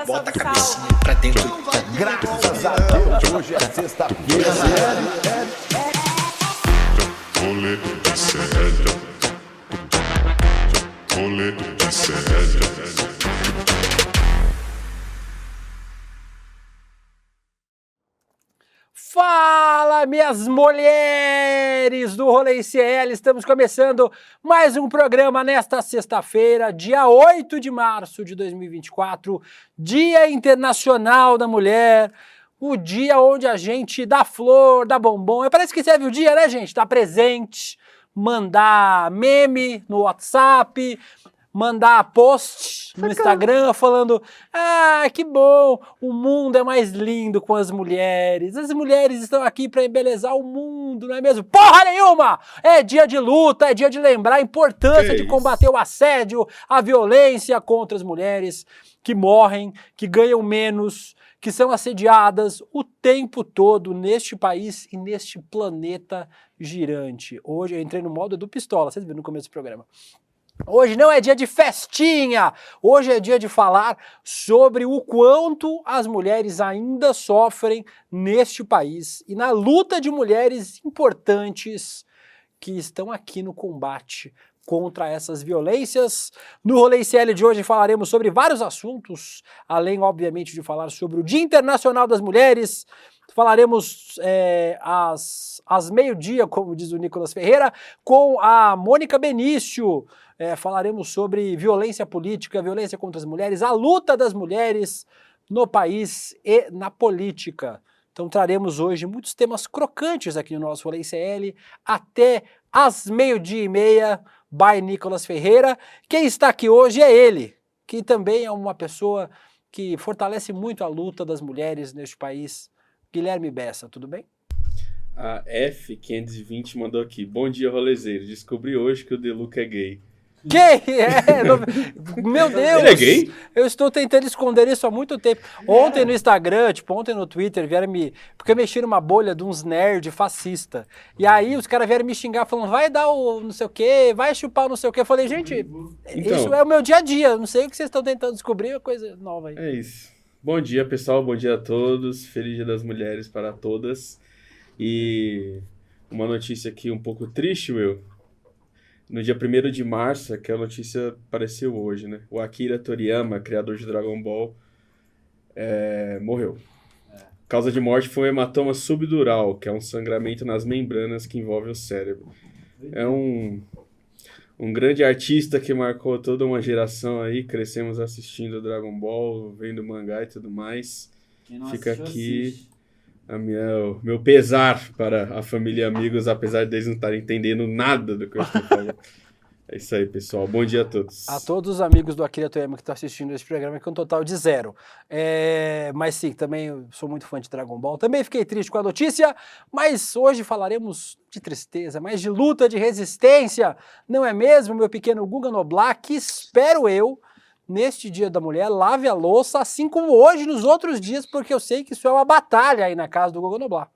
Bota a cabecinha pra dentro. Graças a Deus, hoje é sexta-feira. Rolê de sério. Rolê de sério. Fala, minhas mulheres do Rolê ICL, estamos começando mais um programa nesta sexta-feira, dia 8 de março de 2024, Dia Internacional da Mulher, o dia onde a gente dá flor, dá bombom, parece que serve o dia, né, gente? Dar presente, mandar meme no WhatsApp, mandar post no Instagram falando: ah, que bom, o mundo é mais lindo com as mulheres estão aqui para embelezar o mundo, não é mesmo? Porra nenhuma! É dia de luta, é dia de lembrar a importância de combater o assédio, a violência contra as mulheres que morrem, que ganham menos, que são assediadas o tempo todo neste país e neste planeta girante. Hoje eu entrei no modo do Pistola, vocês viram no começo do programa. Hoje não é dia de festinha, hoje é dia de falar sobre o quanto as mulheres ainda sofrem neste país e na luta de mulheres importantes que estão aqui no combate contra essas violências. No Rolê ICL de hoje falaremos sobre vários assuntos, além, obviamente, de falar sobre o Dia Internacional das Mulheres. Falaremos às meio-dia, como diz o Nicolas Ferreira, com a Mônica Benício. Falaremos sobre violência política, violência contra as mulheres, a luta das mulheres no país e na política. Então traremos hoje muitos temas crocantes aqui no nosso Rolê ICL, até às 12:30, by Nicolas Ferreira. Quem está aqui hoje é ele, que também é uma pessoa que fortalece muito a luta das mulheres neste país, Guilherme Bessa, tudo bem? A F520 mandou aqui: bom dia, rolezeiro. Descobri hoje que o Deluca é gay. Gay? Meu Deus! Ele é gay? Eu estou tentando esconder isso há muito tempo. Ontem no Instagram, ontem no Twitter, vieram porque eu mexi numa bolha de uns nerd fascista. E aí os caras vieram me xingar falando: vai dar o não sei o quê, vai chupar o não sei o quê. Eu falei: gente, isso é o meu dia a dia. Eu não sei o que vocês estão tentando descobrir, é coisa nova aí. É isso. Bom dia, pessoal. Bom dia a todos. Feliz Dia das Mulheres para todas. E uma notícia aqui um pouco triste, Will. No dia 1º de março, que a notícia apareceu hoje, né? O Akira Toriyama, criador de Dragon Ball, morreu. A causa de morte foi um hematoma subdural, que é um sangramento nas membranas que envolve o cérebro. É um grande artista que marcou toda uma geração aí, crescemos assistindo Dragon Ball, vendo mangá e tudo mais. Fica aqui meu pesar para a família e amigos, apesar deles não estarem entendendo nada do que eu estou falando. É isso aí, pessoal. Bom dia a todos. A todos os amigos do Akira Toriyama que estão assistindo esse programa, que é um total de 0. Mas sim, também eu sou muito fã de Dragon Ball. Também fiquei triste com a notícia, mas hoje falaremos de tristeza, mas de luta, de resistência. Não é mesmo, meu pequeno Guga Noblar, que espero eu, neste Dia da Mulher, lave a louça, assim como hoje, nos outros dias, porque eu sei que isso é uma batalha aí na casa do Guga Noblar.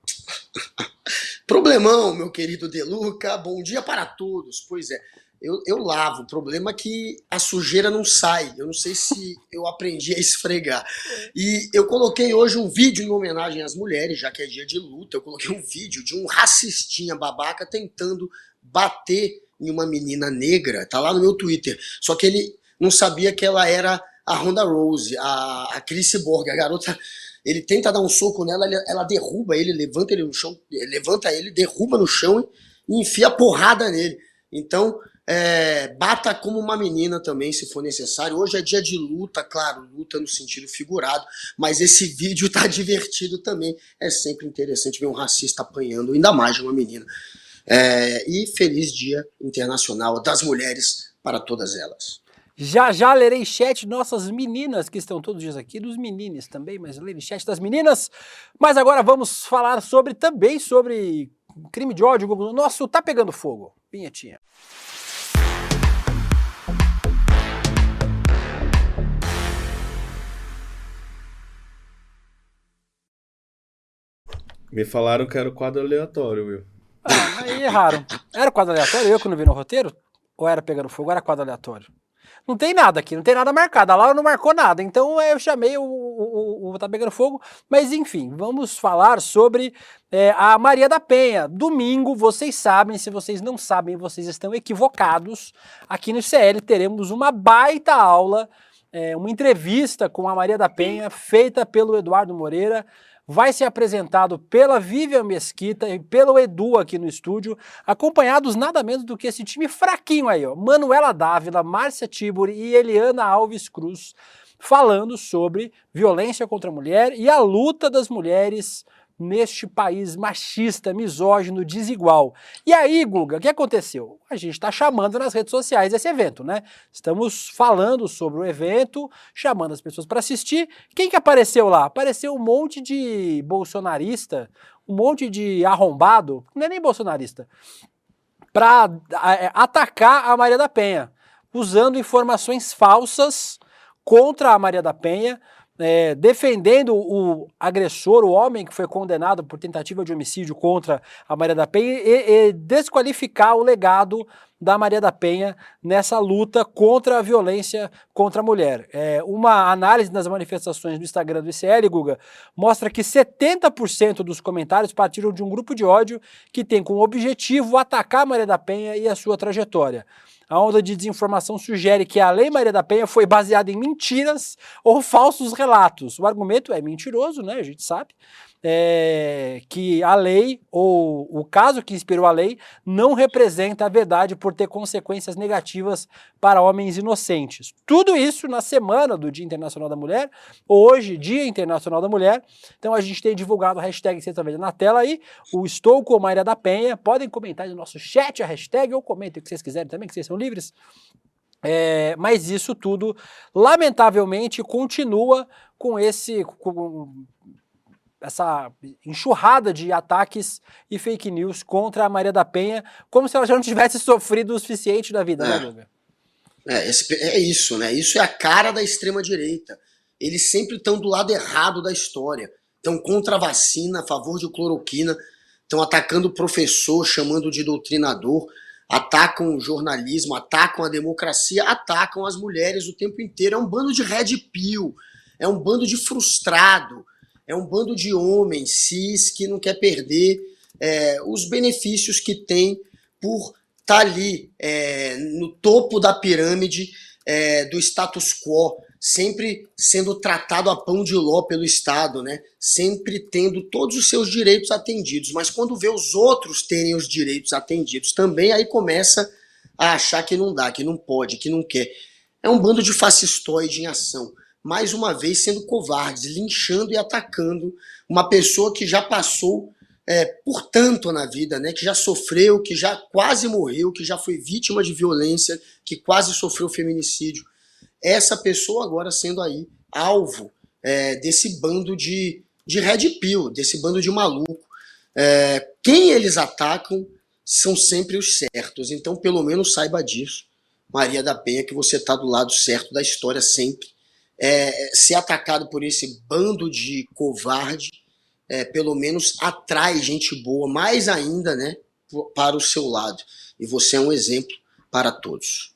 Problemão, meu querido Deluca. Bom dia para todos. Pois é, eu lavo. O problema é que a sujeira não sai. Eu não sei se eu aprendi a esfregar. E eu coloquei hoje um vídeo em homenagem às mulheres, já que é dia de luta. Eu coloquei um vídeo de um racistinha babaca tentando bater em uma menina negra. Tá lá no meu Twitter. Só que ele não sabia que ela era a Ronda Rousey, a Chris Borg, a garota. Ele tenta dar um soco nela, ela derruba ele, levanta ele no chão, derruba no chão e enfia porrada nele. Então, bata como uma menina também, se for necessário. Hoje é dia de luta, claro, luta no sentido figurado, mas esse vídeo tá divertido também. É sempre interessante ver um racista apanhando, ainda mais de uma menina. E feliz Dia Internacional das Mulheres para todas elas. Já lerei chat de nossas meninas, que estão todos os dias aqui, dos meninos também, mas lerei chat das meninas. Mas agora vamos falar também sobre crime de ódio. Nosso Tá Pegando Fogo. Vinhetinha. Me falaram que era o quadro aleatório, Will. Aí erraram. Era quadro aleatório? Eu que não vi no roteiro? Ou era Pegando Fogo? Era quadro aleatório? Não tem nada aqui, não tem nada marcado. A Laura não marcou nada, então eu chamei o Tá Pegando Fogo. Mas enfim, vamos falar sobre a Maria da Penha. Domingo, vocês sabem, se vocês não sabem, vocês estão equivocados. Aqui no ICL teremos uma baita aula, uma entrevista com a Maria da Penha, feita pelo Eduardo Moreira. Vai ser apresentado pela Vivian Mesquita e pelo Edu aqui no estúdio, acompanhados nada menos do que esse time fraquinho aí, ó. Manuela Dávila, Márcia Tiburi e Eliana Alves Cruz, falando sobre violência contra a mulher e a luta das mulheres neste país machista, misógino, desigual. E aí, Guga, o que aconteceu? A gente está chamando nas redes sociais esse evento, né? Estamos falando sobre o evento, chamando as pessoas para assistir. Quem que apareceu lá? Apareceu um monte de bolsonarista, um monte de arrombado, não é nem bolsonarista, para atacar a Maria da Penha, usando informações falsas contra a Maria da Penha, defendendo o agressor, o homem que foi condenado por tentativa de homicídio contra a Maria da Penha e desqualificar o legado da Maria da Penha nessa luta contra a violência contra a mulher. Uma análise das manifestações do Instagram do ICL, Guga, mostra que 70% dos comentários partiram de um grupo de ódio que tem como objetivo atacar a Maria da Penha e a sua trajetória. A onda de desinformação sugere que a Lei Maria da Penha foi baseada em mentiras ou falsos relatos. O argumento é mentiroso, né? A gente sabe. Que a lei, ou o caso que inspirou a lei, não representa a verdade por ter consequências negativas para homens inocentes. Tudo isso na semana do Dia Internacional da Mulher, hoje, Dia Internacional da Mulher. Então a gente tem divulgado a hashtag, você está vendo na tela aí, o Estou com Maria da Penha. Podem comentar no nosso chat a hashtag, ou comentem o que vocês quiserem também, que vocês são livres. Mas isso tudo, lamentavelmente, continua com essa enxurrada de ataques e fake news contra a Maria da Penha, como se ela já não tivesse sofrido o suficiente na vida, né, Guga? É isso, né? Isso é a cara da extrema-direita. Eles sempre estão do lado errado da história. Estão contra a vacina, a favor de cloroquina, estão atacando o professor, chamando de doutrinador, atacam o jornalismo, atacam a democracia, atacam as mulheres o tempo inteiro. É um bando de red pill, é um bando de frustrado, é um bando de homens cis que não quer perder os benefícios que tem por estar ali no topo da pirâmide do status quo, sempre sendo tratado a pão de ló pelo Estado, né? Sempre tendo todos os seus direitos atendidos. Mas quando vê os outros terem os direitos atendidos também, aí começa a achar que não dá, que não pode, que não quer. É um bando de fascistoide em ação. Mais uma vez sendo covardes, linchando e atacando uma pessoa que já passou por tanto na vida, né? Que já sofreu, que já quase morreu, que já foi vítima de violência, que quase sofreu feminicídio. Essa pessoa agora sendo aí alvo desse bando de red pill, desse bando de maluco. Quem eles atacam são sempre os certos, então pelo menos saiba disso, Maria da Penha, que você está do lado certo da história sempre. Ser atacado por esse bando de covarde, pelo menos atrai gente boa, mais ainda, né, para o seu lado. E você é um exemplo para todos.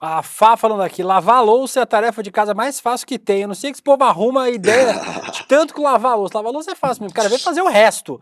A Fá falando aqui, lavar a louça é a tarefa de casa mais fácil que tem. Eu não sei que esse povo arruma a ideia de tanto que lavar a louça. Lavar a louça é fácil mesmo, cara, vem fazer o resto.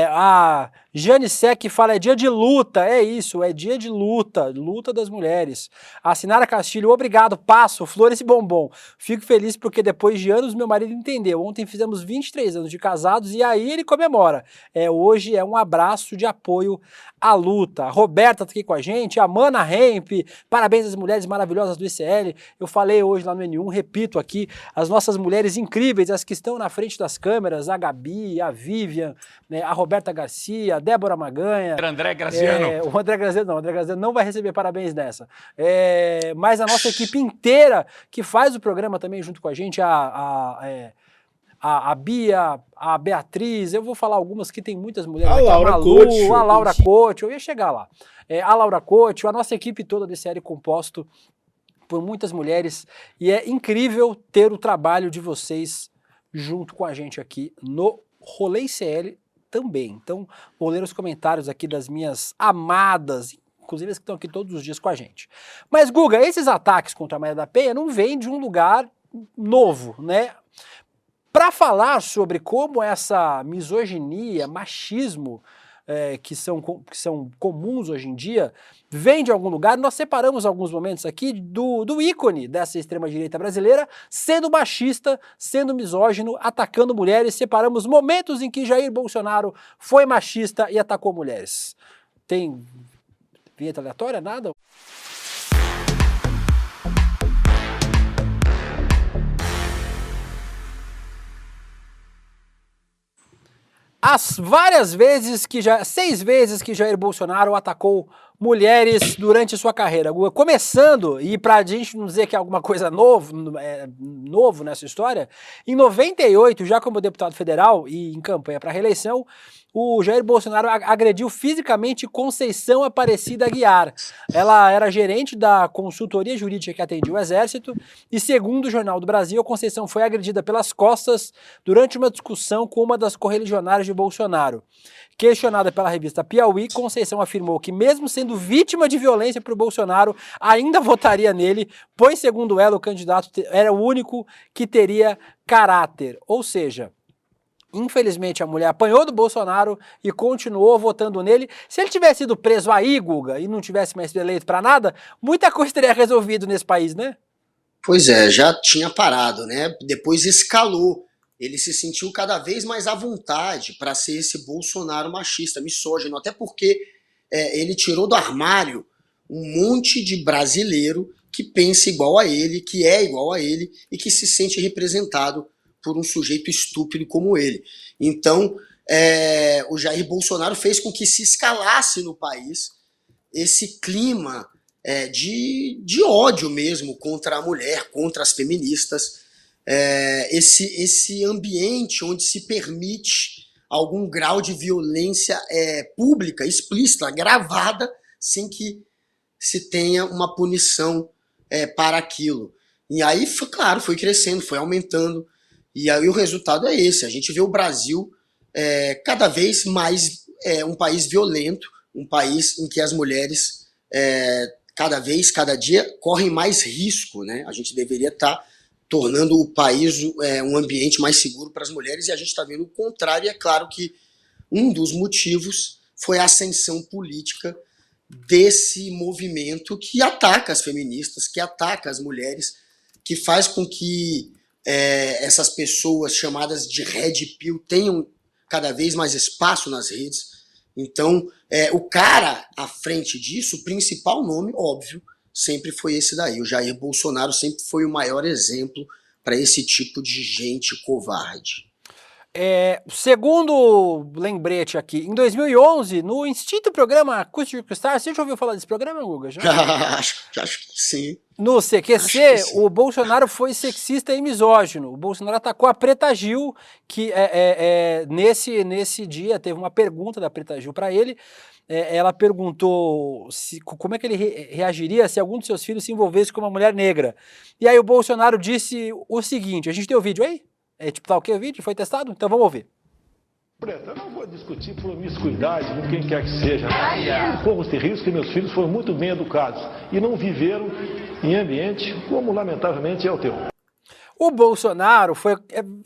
A Jane Sec fala, é dia de luta, é isso, é dia de luta, luta das mulheres. A Sinara Castilho, obrigado, passo, flores e bombom. Fico feliz porque depois de anos meu marido entendeu. Ontem fizemos 23 anos de casados e aí ele comemora. Hoje é um abraço de apoio à luta. A Roberta tá aqui com a gente, a Mana Hemp, parabéns às mulheres maravilhosas do ICL. Eu falei hoje lá no N1, repito aqui, as nossas mulheres incríveis, as que estão na frente das câmeras, a Gabi, a Vivian, a Roberta Garcia, a Débora Maganha. André Graziano. O André Graziano não vai receber parabéns nessa. Mas a nossa equipe inteira, que faz o programa também junto com a gente, a Bia, a Beatriz, eu vou falar algumas que tem muitas mulheres. A Laura Couto. A Laura Couto, eu ia chegar lá. A Laura Couto, a nossa equipe toda desse série composto por muitas mulheres. E é incrível ter o trabalho de vocês junto com a gente aqui no Rolê ICL também. Então, vou ler os comentários aqui das minhas amadas, inclusive as que estão aqui todos os dias com a gente. Mas, Guga, esses ataques contra a Maria da Penha não vêm de um lugar novo, né? Para falar sobre como essa misoginia, machismo, que são comuns hoje em dia, vem de algum lugar, nós separamos alguns momentos aqui do ícone dessa extrema-direita brasileira, sendo machista, sendo misógino, atacando mulheres. Separamos momentos em que Jair Bolsonaro foi machista e atacou mulheres. Tem vinheta aleatória? Nada? As várias vezes que 6 vezes que Jair Bolsonaro atacou mulheres durante sua carreira. Começando, e pra gente não dizer que é alguma coisa novo nessa história, em 98, já como deputado federal e em campanha para reeleição, o Jair Bolsonaro agrediu fisicamente Conceição Aparecida Aguiar. Ela era gerente da consultoria jurídica que atendia o Exército e, segundo o Jornal do Brasil, a Conceição foi agredida pelas costas durante uma discussão com uma das correligionárias de Bolsonaro. Questionada pela revista Piauí, Conceição afirmou que, mesmo sendo vítima de violência por Bolsonaro, ainda votaria nele, pois, segundo ela, o candidato era o único que teria caráter. Ou seja, infelizmente a mulher apanhou do Bolsonaro e continuou votando nele. Se ele tivesse sido preso aí, Guga, e não tivesse mais sido eleito para nada, muita coisa teria resolvido nesse país, né? Pois é, já tinha parado, né? Depois escalou. Ele se sentiu cada vez mais à vontade para ser esse Bolsonaro machista, misógino, até porque ele tirou do armário um monte de brasileiro que pensa igual a ele, que é igual a ele e que se sente representado por um sujeito estúpido como ele. Então, o Jair Bolsonaro fez com que se escalasse no país esse clima de ódio mesmo contra a mulher, contra as feministas, esse ambiente onde se permite algum grau de violência pública, explícita, gravada, sem que se tenha uma punição para aquilo. E aí, claro, foi crescendo, foi aumentando. E aí o resultado é esse. A gente vê o Brasil cada vez mais um país violento, um país em que as mulheres cada dia correm mais risco, né? A gente deveria estar tornando o país um ambiente mais seguro para as mulheres e a gente está vendo o contrário. E é claro que um dos motivos foi a ascensão política desse movimento que ataca as feministas, que ataca as mulheres, que faz com que essas pessoas chamadas de Red Pill tenham cada vez mais espaço nas redes. Então, o cara à frente disso, o principal nome, óbvio, sempre foi esse daí. O Jair Bolsonaro sempre foi o maior exemplo para esse tipo de gente covarde. Segundo lembrete aqui, em 2011, no extinto programa Acústico Star, você já ouviu falar desse programa, Guga? Já? Acho que sim. No CQC, o Bolsonaro foi sexista e misógino. O Bolsonaro atacou a Preta Gil, que nesse dia teve uma pergunta da Preta Gil para ele. Ela perguntou como é que ele reagiria se algum de seus filhos se envolvesse com uma mulher negra. E aí o Bolsonaro disse o seguinte, a gente tem o vídeo aí? Tá ok o vídeo? Foi testado? Então vamos ouvir. Preta, eu não vou discutir promiscuidade com quem quer que seja. Eu corro esse risco que meus filhos foram muito bem educados e não viveram em ambiente como, lamentavelmente, é o teu. O Bolsonaro foi...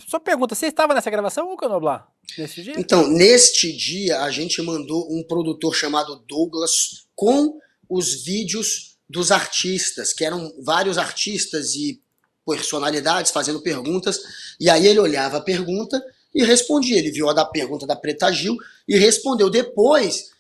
Só pergunta, você estava nessa gravação, ou Canoblar, nesse dia? Então, neste dia, a gente mandou um produtor chamado Douglas com os vídeos dos artistas, que eram vários artistas e personalidades fazendo perguntas, e aí ele olhava a pergunta e respondia. Ele viu a da pergunta da Preta Gil e respondeu. Depois,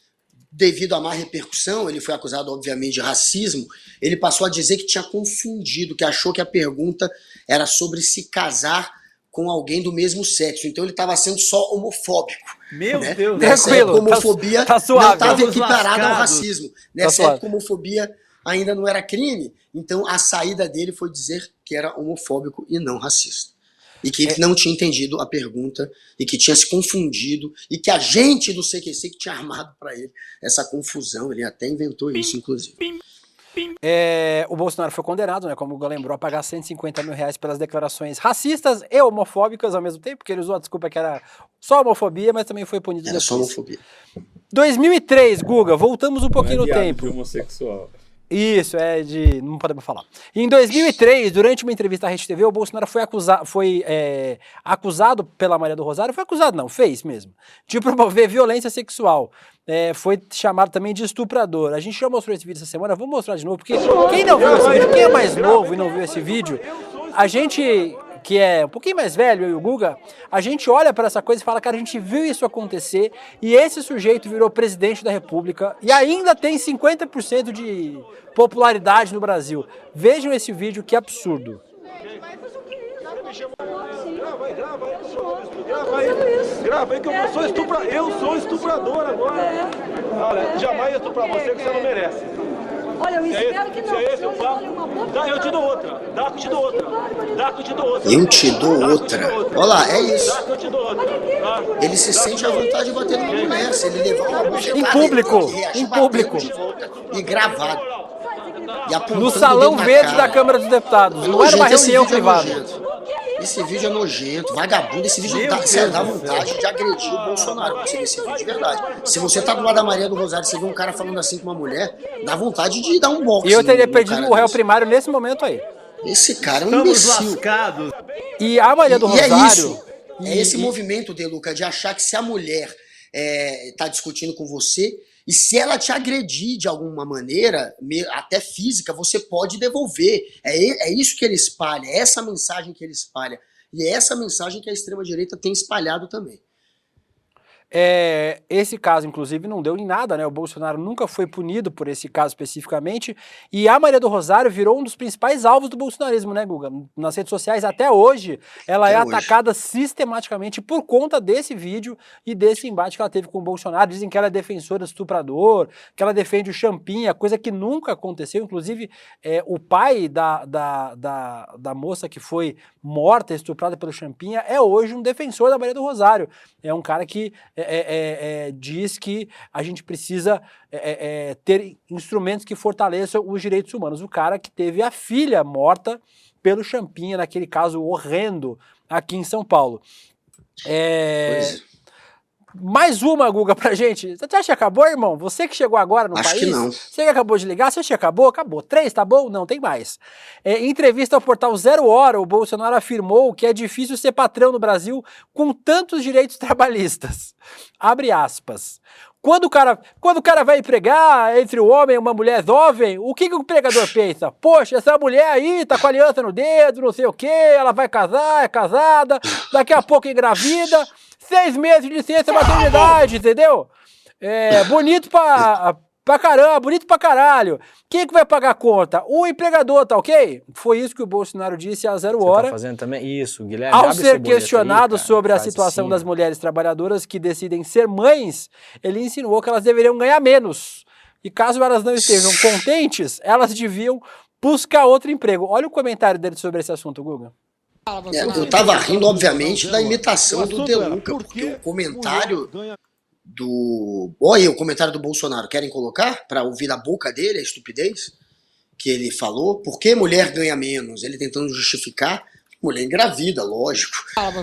devido à má repercussão, ele foi acusado, obviamente, de racismo, ele passou a dizer que tinha confundido, que achou que a pergunta era sobre se casar com alguém do mesmo sexo. Então ele estava sendo só homofóbico. Meu né? Deus, nessa época, a homofobia tá suave, não estava equiparada ao racismo. Nessa época, a suave. homofobia ainda não era crime, então a saída dele foi dizer que era homofóbico e não racista. E que não tinha entendido a pergunta, e que tinha se confundido, e que a gente do CQC que tinha armado para ele essa confusão, ele até inventou isso, inclusive. O Bolsonaro foi condenado, né, como o Guga lembrou, a pagar R$150 mil pelas declarações racistas e homofóbicas ao mesmo tempo, porque ele usou a desculpa que era só homofobia, mas também foi punido Era depois. só homofobia. 2003, Guga, voltamos um pouquinho no tempo. Homossexual. Isso, não podemos falar. Em 2003, durante uma entrevista à Rede TV, o Bolsonaro foi acusado pela Maria do Rosário, fez mesmo, de promover violência sexual. Foi chamado também de estuprador. A gente já mostrou esse vídeo essa semana, vamos mostrar de novo, porque quem não viu esse vídeo, quem é mais novo e não viu esse vídeo, a gente, que é um pouquinho mais velho, eu e o Guga, a gente olha para essa coisa e fala, cara, a gente viu isso acontecer e esse sujeito virou presidente da República e ainda tem 50% de popularidade no Brasil. Vejam esse vídeo, que absurdo. Grava aí que eu sou estuprador. Eu sou estuprador agora. Olha, jamais estuprar você que você não merece. Olha, eu espero que não. Se é esse o papo, eu te dou outra. Dá que eu te dou outra. Eu te dou outra. Olha lá, é isso. Dá que eu te dou outra. Ele se sente à vontade de bater numa mulher. Se ele levar uma bofetada, Em público, ele reage em batendo público. de volta e gravado. E apontando No o salão dedo na verde cara. da Câmara dos Deputados. Não era uma Nojento, esse reunião vídeo é privada. nojento. Esse vídeo é nojento, vagabundo. Esse vídeo dá vontade de agredir o Bolsonaro. Você vê esse vídeo de verdade. Se você tá do lado da Maria do Rosário e você vê um cara falando assim com uma mulher, dá vontade de dar um boxe. E eu teria no perdido cara o réu desse. primário nesse momento aí. Esse cara é um imbecil. E a Maria do E é Rosário... isso. É esse movimento, De Luca, de achar que se a mulher tá discutindo com você, e se ela te agredir de alguma maneira, até física, você pode devolver. É isso que ele espalha, é essa mensagem que ele espalha. E é essa mensagem que a extrema-direita tem espalhado também. Esse caso, inclusive, não deu em nada, né? O Bolsonaro nunca foi punido por esse caso especificamente, e a Maria do Rosário virou um dos principais alvos do bolsonarismo, né, Guga? Nas redes sociais, até hoje, ela é atacada sistematicamente por conta desse vídeo e desse embate que ela teve com o Bolsonaro. Dizem que ela é defensora do estuprador, que ela defende o Champinha, coisa que nunca aconteceu. Inclusive, o pai da moça que foi morta, estuprada pelo Champinha, é hoje um defensor da Maria do Rosário. É um cara que diz que a gente precisa ter instrumentos que fortaleçam os direitos humanos. O cara que teve a filha morta pelo Champinha, naquele caso horrendo aqui em São Paulo. Mais uma, Guga, pra gente. Você acha que acabou, irmão? Você que chegou agora no país? Acho que não. Você que acabou de ligar, você acha que acabou? Acabou. 3, tá bom? Não, tem mais. Em entrevista ao portal Zero Hora, o Bolsonaro afirmou que é difícil ser patrão no Brasil com tantos direitos trabalhistas. Abre aspas. Quando o cara vai empregar entre um homem e uma mulher jovem, o que o empregador pensa? Poxa, essa mulher aí tá com a aliança no dedo, não sei o quê, ela vai casar, é casada, daqui a pouco engravida, 6 meses de licença maternidade, entendeu? Bonito pra caramba, bonito pra caralho. Quem é que vai pagar a conta? O empregador, tá ok? Foi isso que o Bolsonaro disse a Zero Hora. Tá fazendo também isso, Guilherme. Ao abre ser seu boleto questionado aí, cara, sobre a faz situação assim, das mulheres trabalhadoras que decidem ser mães, ele insinuou que elas deveriam ganhar menos. E caso elas não estejam contentes, elas deviam buscar outro emprego. Olha o comentário dele sobre esse assunto, Guga. Eu tava rindo, obviamente, da imitação do De Luca, porque o comentário Olha aí o comentário do Bolsonaro. Querem colocar para ouvir da boca dele a estupidez que ele falou? Por que mulher ganha menos? Ele tentando justificar. Mulher engravida, lógico.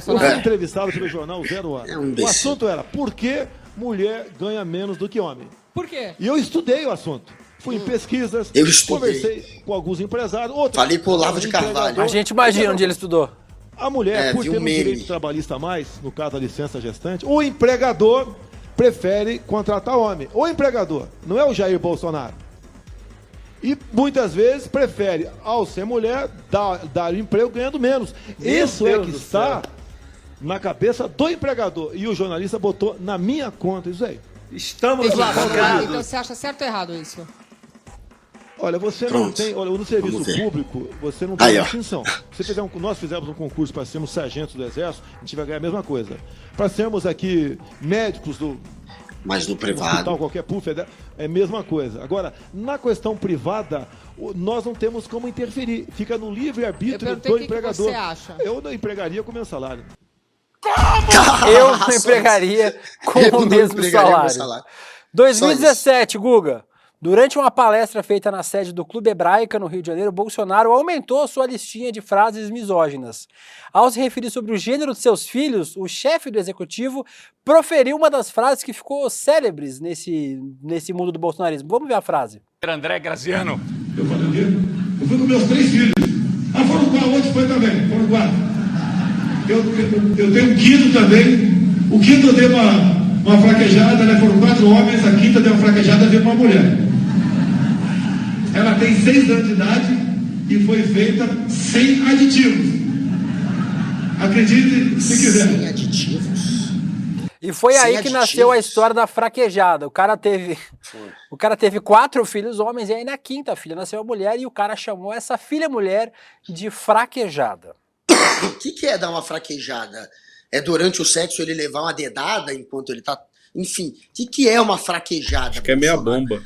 Eu fui entrevistado pelo jornal Zero Hora. O assunto era por que mulher ganha menos do que homem? Por quê? E eu estudei o assunto. Fui em pesquisas, Eu estudei. conversei com alguns empresários. Outros, Falei com o Olavo de Carvalho. A gente imagina onde ele estudou. A mulher, por vi ter um um meme. direito trabalhista a mais, no caso da licença gestante, o empregador prefere contratar homem. O empregador, não é o Jair Bolsonaro. E muitas vezes prefere, ao ser mulher, dar emprego ganhando menos. Isso é que está na cabeça do empregador. E o jornalista botou na minha conta isso aí. Estamos lascados. Então você acha certo ou errado isso? Olha, você Pronto. não tem. Olha, no serviço Vamos ver. público, você não tem Aí, ó. distinção. Nós fizemos um concurso para sermos sargentos do Exército, a gente vai ganhar a mesma coisa. Para sermos aqui médicos do Mas no hospital, privado. qualquer PUF, é a mesma coisa. Agora, na questão privada, nós não temos como interferir. Fica no livre-arbítrio do empregador. Que você acha? Eu não empregaria com o meu salário. Eu não empregaria com Eu o não mesmo empregaria com o salário. salário. 2017, Guga. Durante uma palestra feita na sede do Clube Hebraica, no Rio de Janeiro, Bolsonaro aumentou sua listinha de frases misóginas. Ao se referir sobre o gênero de seus filhos, o chefe do executivo proferiu uma das frases que ficou célebres nesse mundo do bolsonarismo. Vamos ver a frase. André Graziano. Eu falei o quê? Eu fui com meus 3 filhos. Ah, foram 4, outros foi também. Foram 4. Eu tenho um quinto também. O quinto eu dei uma fraquejada, né? Foram 4 homens, a quinta deu uma fraquejada, deu uma mulher. Ela tem 6 anos de idade e foi feita sem aditivos. Acredite se quiser. Sem aditivos? E foi Sem aí que aditivos. nasceu a história da fraquejada. O cara teve 4 filhos homens e aí na quinta filha nasceu a mulher e o cara chamou essa filha mulher de fraquejada. O que é dar uma fraquejada? É durante o sexo ele levar uma dedada enquanto ele tá... Enfim, o que é uma fraquejada? Acho que é meia Bolsonaro? bomba.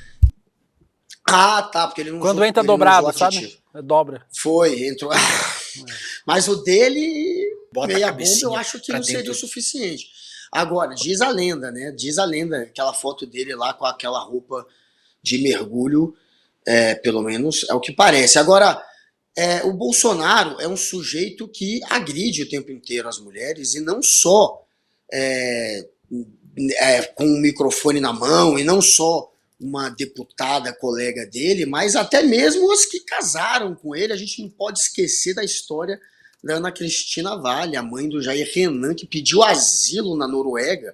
Ah, tá, porque ele não Quando usou- entra ele não dobrado, usou sabe? aditivo. Dobra. Foi, entrou. Mas o dele, Bota a meia bomba, cabecinha eu acho que pra não seria dentro. o suficiente. Agora, diz a lenda, né? Diz a lenda, aquela foto dele lá com aquela roupa de mergulho, pelo menos é o que parece. Agora, o Bolsonaro é um sujeito que agride o tempo inteiro as mulheres e não só com um microfone na mão e não só uma deputada colega dele, mas até mesmo as que casaram com ele. A gente não pode esquecer da história da Ana Cristina Vale, a mãe do Jair Renan, que pediu asilo na Noruega,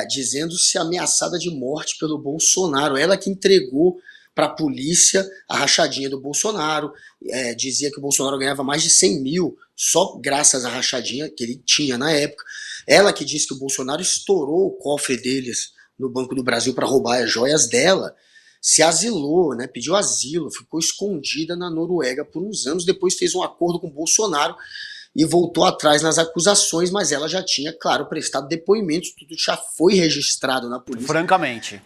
dizendo-se ameaçada de morte pelo Bolsonaro. Ela que entregou para a polícia a rachadinha do Bolsonaro, dizia que o Bolsonaro ganhava mais de 100 mil só graças à rachadinha que ele tinha na época. Ela que disse que o Bolsonaro estourou o cofre deles no Banco do Brasil para roubar as joias dela, se asilou, né, pediu asilo, ficou escondida na Noruega por uns anos, depois fez um acordo com o Bolsonaro e voltou atrás nas acusações, mas ela já tinha, claro, prestado depoimentos, tudo já foi registrado na polícia. Francamente.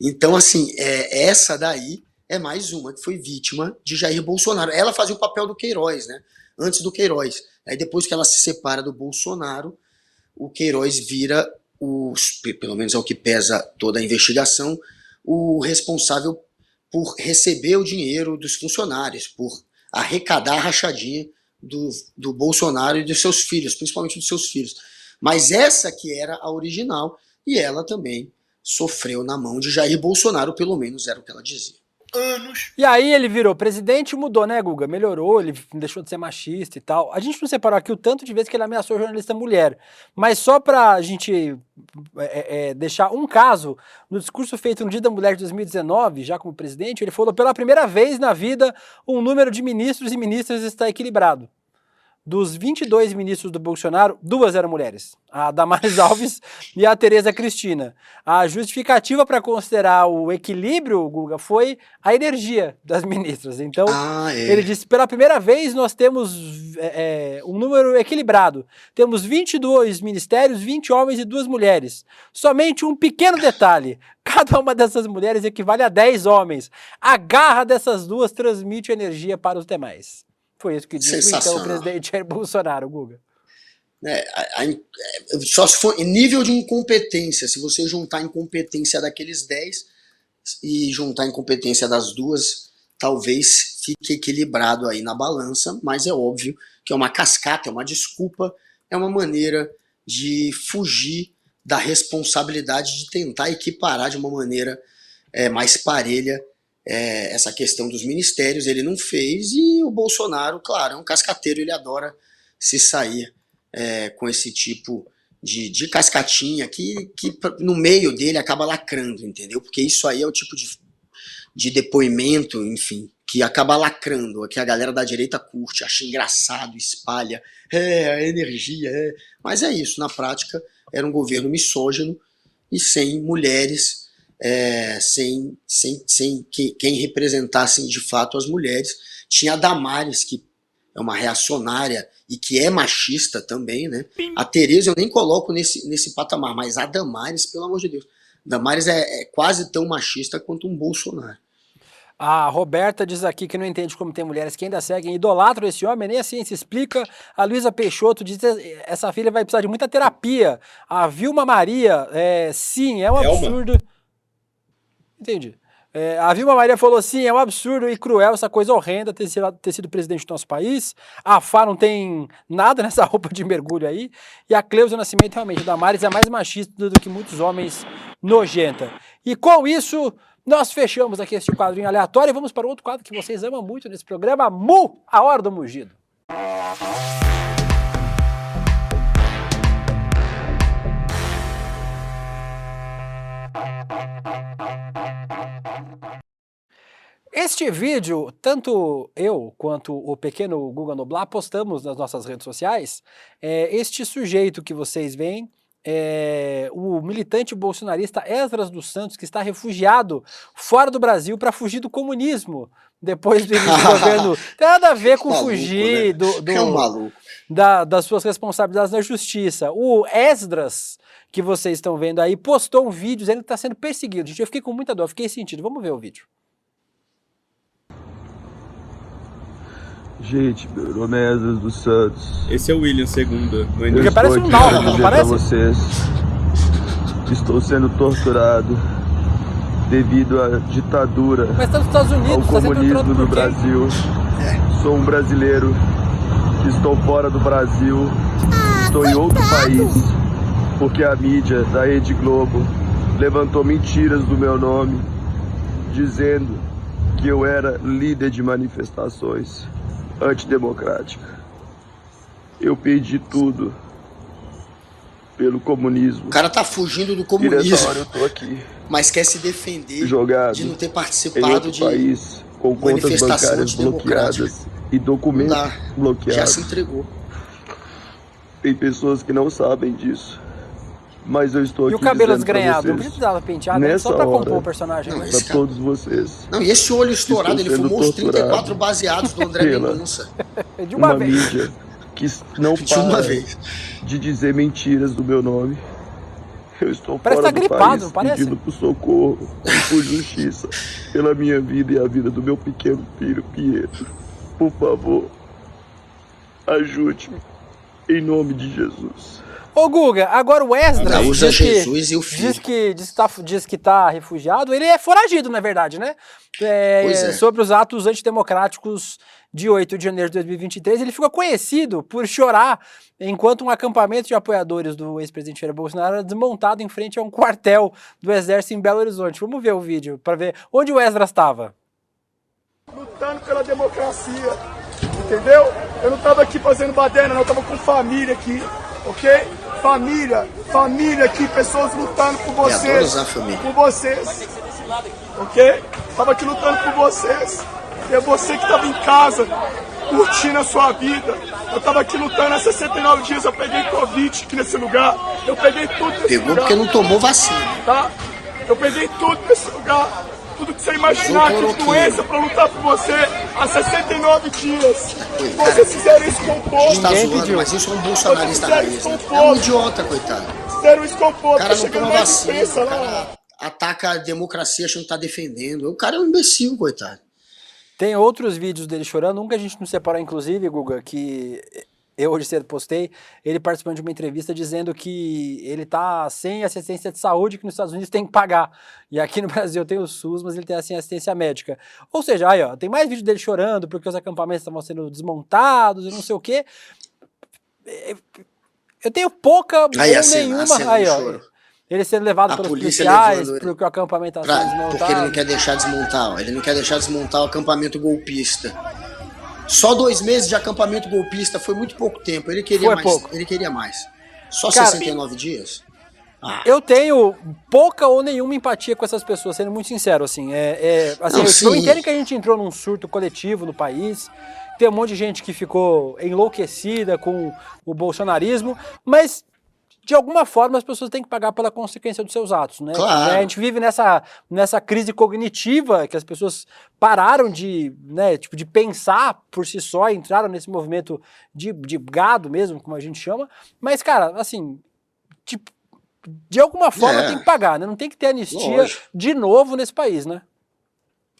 Então, assim, essa daí é mais uma que foi vítima de Jair Bolsonaro. Ela fazia o papel do Queiroz, né? Antes do Queiroz. Aí depois que ela se separa do Bolsonaro, o Queiroz vira, pelo menos é o que pesa toda a investigação, o responsável por receber o dinheiro dos funcionários, por arrecadar a rachadinha do Bolsonaro e dos seus filhos, principalmente dos seus filhos. Mas essa que era a original, e ela também sofreu na mão de Jair Bolsonaro, pelo menos era o que ela dizia. E aí ele virou presidente e mudou, né, Guga? Melhorou, ele deixou de ser machista e tal. A gente não separou aqui o tanto de vezes que ele ameaçou jornalista mulher, mas só pra gente deixar um caso, no discurso feito no Dia da Mulher de 2019, já como presidente, ele falou: pela primeira vez na vida, o número de ministros e ministras está equilibrado. Dos 22 ministros do Bolsonaro, 2 eram mulheres, a Damares Alves e a Tereza Cristina. A justificativa para considerar o equilíbrio, Guga, foi a energia das ministras. Então, ele disse, pela primeira vez nós temos um número equilibrado. Temos 22 ministérios, 20 homens e 2 mulheres. Somente um pequeno detalhe, cada uma dessas mulheres equivale a 10 homens. A garra dessas duas transmite energia para os demais. Foi isso que disse então o presidente Jair Bolsonaro, Guga. Só se for em nível de incompetência, se você juntar a incompetência daqueles 10 e juntar a incompetência das duas, talvez fique equilibrado aí na balança, mas é óbvio que é uma cascata, é uma desculpa, é uma maneira de fugir da responsabilidade de tentar equiparar de uma maneira mais parelha essa questão dos ministérios. Ele não fez, e o Bolsonaro, claro, é um cascateiro, ele adora se sair com esse tipo de cascatinha que no meio dele acaba lacrando, entendeu? Porque isso aí é o tipo de depoimento, enfim, que acaba lacrando, que a galera da direita curte, acha engraçado, espalha, a energia, mas é isso, na prática era um governo misógino e sem mulheres, sem quem representasse de fato as mulheres. Tinha a Damares, que é uma reacionária e que é machista também, né? A Tereza eu nem coloco nesse patamar, mas a Damares, pelo amor de Deus, Damares é quase tão machista quanto um Bolsonaro. A Roberta diz aqui que não entende como tem mulheres que ainda seguem, idolatram esse homem, nem a ciência explica. A Luísa Peixoto diz que essa filha vai precisar de muita terapia. A Vilma Maria, sim, é um absurdo. Entendi. A Vilma Maria falou assim, é um absurdo e cruel essa coisa horrenda ter sido presidente do nosso país. A Fá não tem nada nessa roupa de mergulho aí. E a Cleusa Nascimento, realmente, a Damares é mais machista do que muitos homens nojenta. E com isso, nós fechamos aqui este quadrinho aleatório e vamos para outro quadro que vocês amam muito nesse programa, a Hora do Mugido. Este vídeo, tanto eu quanto o pequeno Guga Noblar postamos nas nossas redes sociais. Este sujeito que vocês veem é o militante bolsonarista Esdras dos Santos, que está refugiado fora do Brasil para fugir do comunismo depois do início do governo. Tem nada a ver com maluco, fugir né? das suas responsabilidades na justiça. O Esdras, que vocês estão vendo aí, postou um vídeo dizendo que está sendo perseguido. Gente, eu fiquei com muita dor, fiquei sentido. Vamos ver o vídeo. Gente, meu nome é Esdras dos Santos. Esse é o William Segunda. Porque parece um Naldo, não parece? Vocês, estou sendo torturado devido à ditadura, Mas está nos Estados Unidos, ao comunismo do Brasil. Sou um brasileiro que estou fora do Brasil, estou em outro país, porque a mídia da Rede Globo levantou mentiras do meu nome, dizendo que eu era líder de manifestações antidemocráticas. Eu perdi tudo pelo comunismo. O cara tá fugindo do E comunismo, nessa hora eu tô aqui, mas quer se defender jogado de não ter em participado outro de país, com contas manifestação bancárias antidemocrática. bloqueadas e documentos Não dá. Já se bloqueados. entregou. Tem pessoas que não sabem disso, mas eu estou E aqui o cabelo dizendo pra desgrenhado, não vocês, precisava penteado, né? nessa Só pra compor hora, o personagem. Não, Né? esse pra cara- todos vocês, Não, e esse olho estourado, ele Estou fumou os sendo 34 torturado baseados do André pela- Mendonça. De uma uma vez. mídia que não De uma para vez. de dizer mentiras do meu nome. Eu estou Parece fora tá do gripado, país não parece? pedindo por socorro e por justiça pela minha vida e a vida do meu pequeno filho Pietro. Por favor, ajude-me em nome de Jesus. Ô Guga, agora o Esdras Usa diz que, Jesus e o filho. diz que tá refugiado, ele é foragido, na verdade, né? Pois é. Sobre os atos antidemocráticos de 8 de janeiro de 2023, ele ficou conhecido por chorar enquanto um acampamento de apoiadores do ex-presidente Jair Bolsonaro era desmontado em frente a um quartel do Exército em Belo Horizonte. Vamos ver o vídeo para ver onde o Esdras estava. Lutando pela democracia, entendeu? Eu não tava aqui fazendo baderna, não, eu tava com família aqui, ok? Família aqui, pessoas lutando por adoro vocês, usar a família. por vocês, ok? Tava aqui lutando por vocês, é você que tava em casa, curtindo a sua vida. Eu tava aqui lutando há 69 dias, eu peguei Covid aqui nesse lugar, eu peguei tudo nesse Pegou lugar. porque não tomou vacina. Tá? Eu peguei tudo nesse lugar, tudo que você imaginar de cloroquina. doença pra lutar por você há 69 dias. Coitado. Vocês fizeram isso com o povo. Tá Ninguém zoando, pediu. mas isso é um bolsonarista Vocês raiz. fizeram Né? isso com É o um povo. idiota, coitado. Fizeram isso com o povo. O cara Tá não chegando toma na vacina, imprensa o lá. cara ataca a democracia achando que tá defendendo. O cara é um imbecil, coitado. Tem outros vídeos dele chorando, um que a gente não separou, inclusive, Guga, que eu hoje cedo postei, ele participando de uma entrevista dizendo que ele tá sem assistência de saúde, que nos Estados Unidos tem que pagar. E aqui no Brasil tem o SUS, mas ele tem sem assistência médica. Ou seja, aí ó, tem mais vídeo dele chorando porque os acampamentos estavam sendo desmontados e não sei o quê. Eu tenho pouca Aí, ou a cena nenhuma... Aí, do ó, choro. ele sendo levado A pelos polícia policiais, levando ele porque o acampamento está sendo desmontado. Porque ele não quer deixar desmontar, ó. Ele não quer deixar desmontar o acampamento golpista. Só 2 meses de acampamento golpista foi muito pouco tempo. Ele queria Foi mais. pouco. Ele queria mais. Só Cara, 69 dias? Eu tenho pouca ou nenhuma empatia com essas pessoas, sendo muito sincero, assim. Assim, Não, eu sim. entendo que a gente entrou num surto coletivo no país, tem um monte de gente que ficou enlouquecida com o bolsonarismo, mas de alguma forma as pessoas têm que pagar pela consequência dos seus atos, né? Claro. A gente vive nessa crise cognitiva, que as pessoas pararam de, né, tipo, de pensar por si só, entraram nesse movimento de gado mesmo, como a gente chama, mas, cara, assim, tipo, de alguma forma tem que pagar, né? Não tem que ter anistia Lógico. de novo nesse país, né?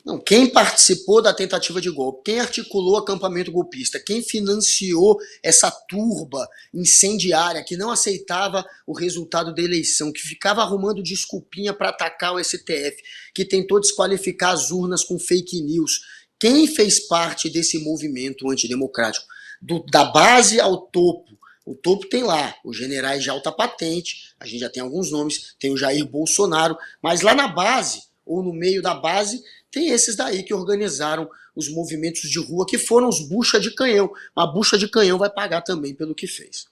Não, quem participou da tentativa de golpe, quem articulou o acampamento golpista, quem financiou essa turba incendiária que não aceitava o resultado da eleição, que ficava arrumando desculpinha para atacar o STF, que tentou desqualificar as urnas com fake news, quem fez parte desse movimento antidemocrático? Da base ao topo. O topo tem lá os generais de alta patente, a gente já tem alguns nomes, tem o Jair Bolsonaro, mas lá na base, ou no meio da base, tem esses daí que organizaram os movimentos de rua, que foram os bucha de canhão. A bucha de canhão vai pagar também pelo que fez.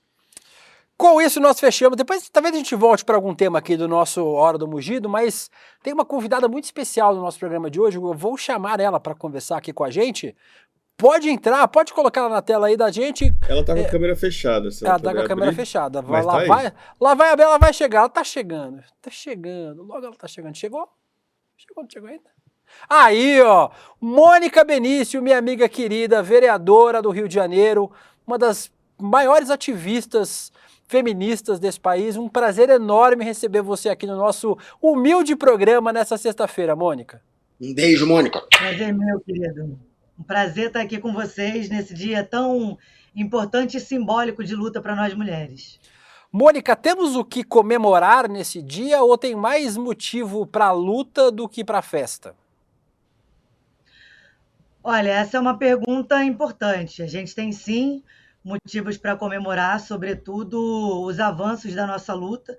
Com isso nós fechamos, depois talvez a gente volte para algum tema aqui do nosso Hora do Mugido, mas tem uma convidada muito especial no nosso programa de hoje, eu vou chamar ela para conversar aqui com a gente. Pode entrar, pode colocar ela na tela aí da gente. Ela tá com a câmera fechada. Ela tá com a câmera fechada. Mas lá, tá lá vai a Bela, vai chegar. Ela tá chegando. Tá chegando. Logo ela tá chegando. Chegou? Chegou, não chegou ainda? Aí, ó. Mônica Benício, minha amiga querida, vereadora do Rio de Janeiro, uma das maiores ativistas feministas desse país. Um prazer enorme receber você aqui no nosso humilde programa nessa sexta-feira, Mônica. Um beijo, Mônica. Prazer meu, querido. Um prazer estar aqui com vocês nesse dia tão importante e simbólico de luta para nós mulheres. Mônica, temos o que comemorar nesse dia ou tem mais motivo para a luta do que para a festa? Olha, essa é uma pergunta importante. A gente tem sim motivos para comemorar, sobretudo os avanços da nossa luta,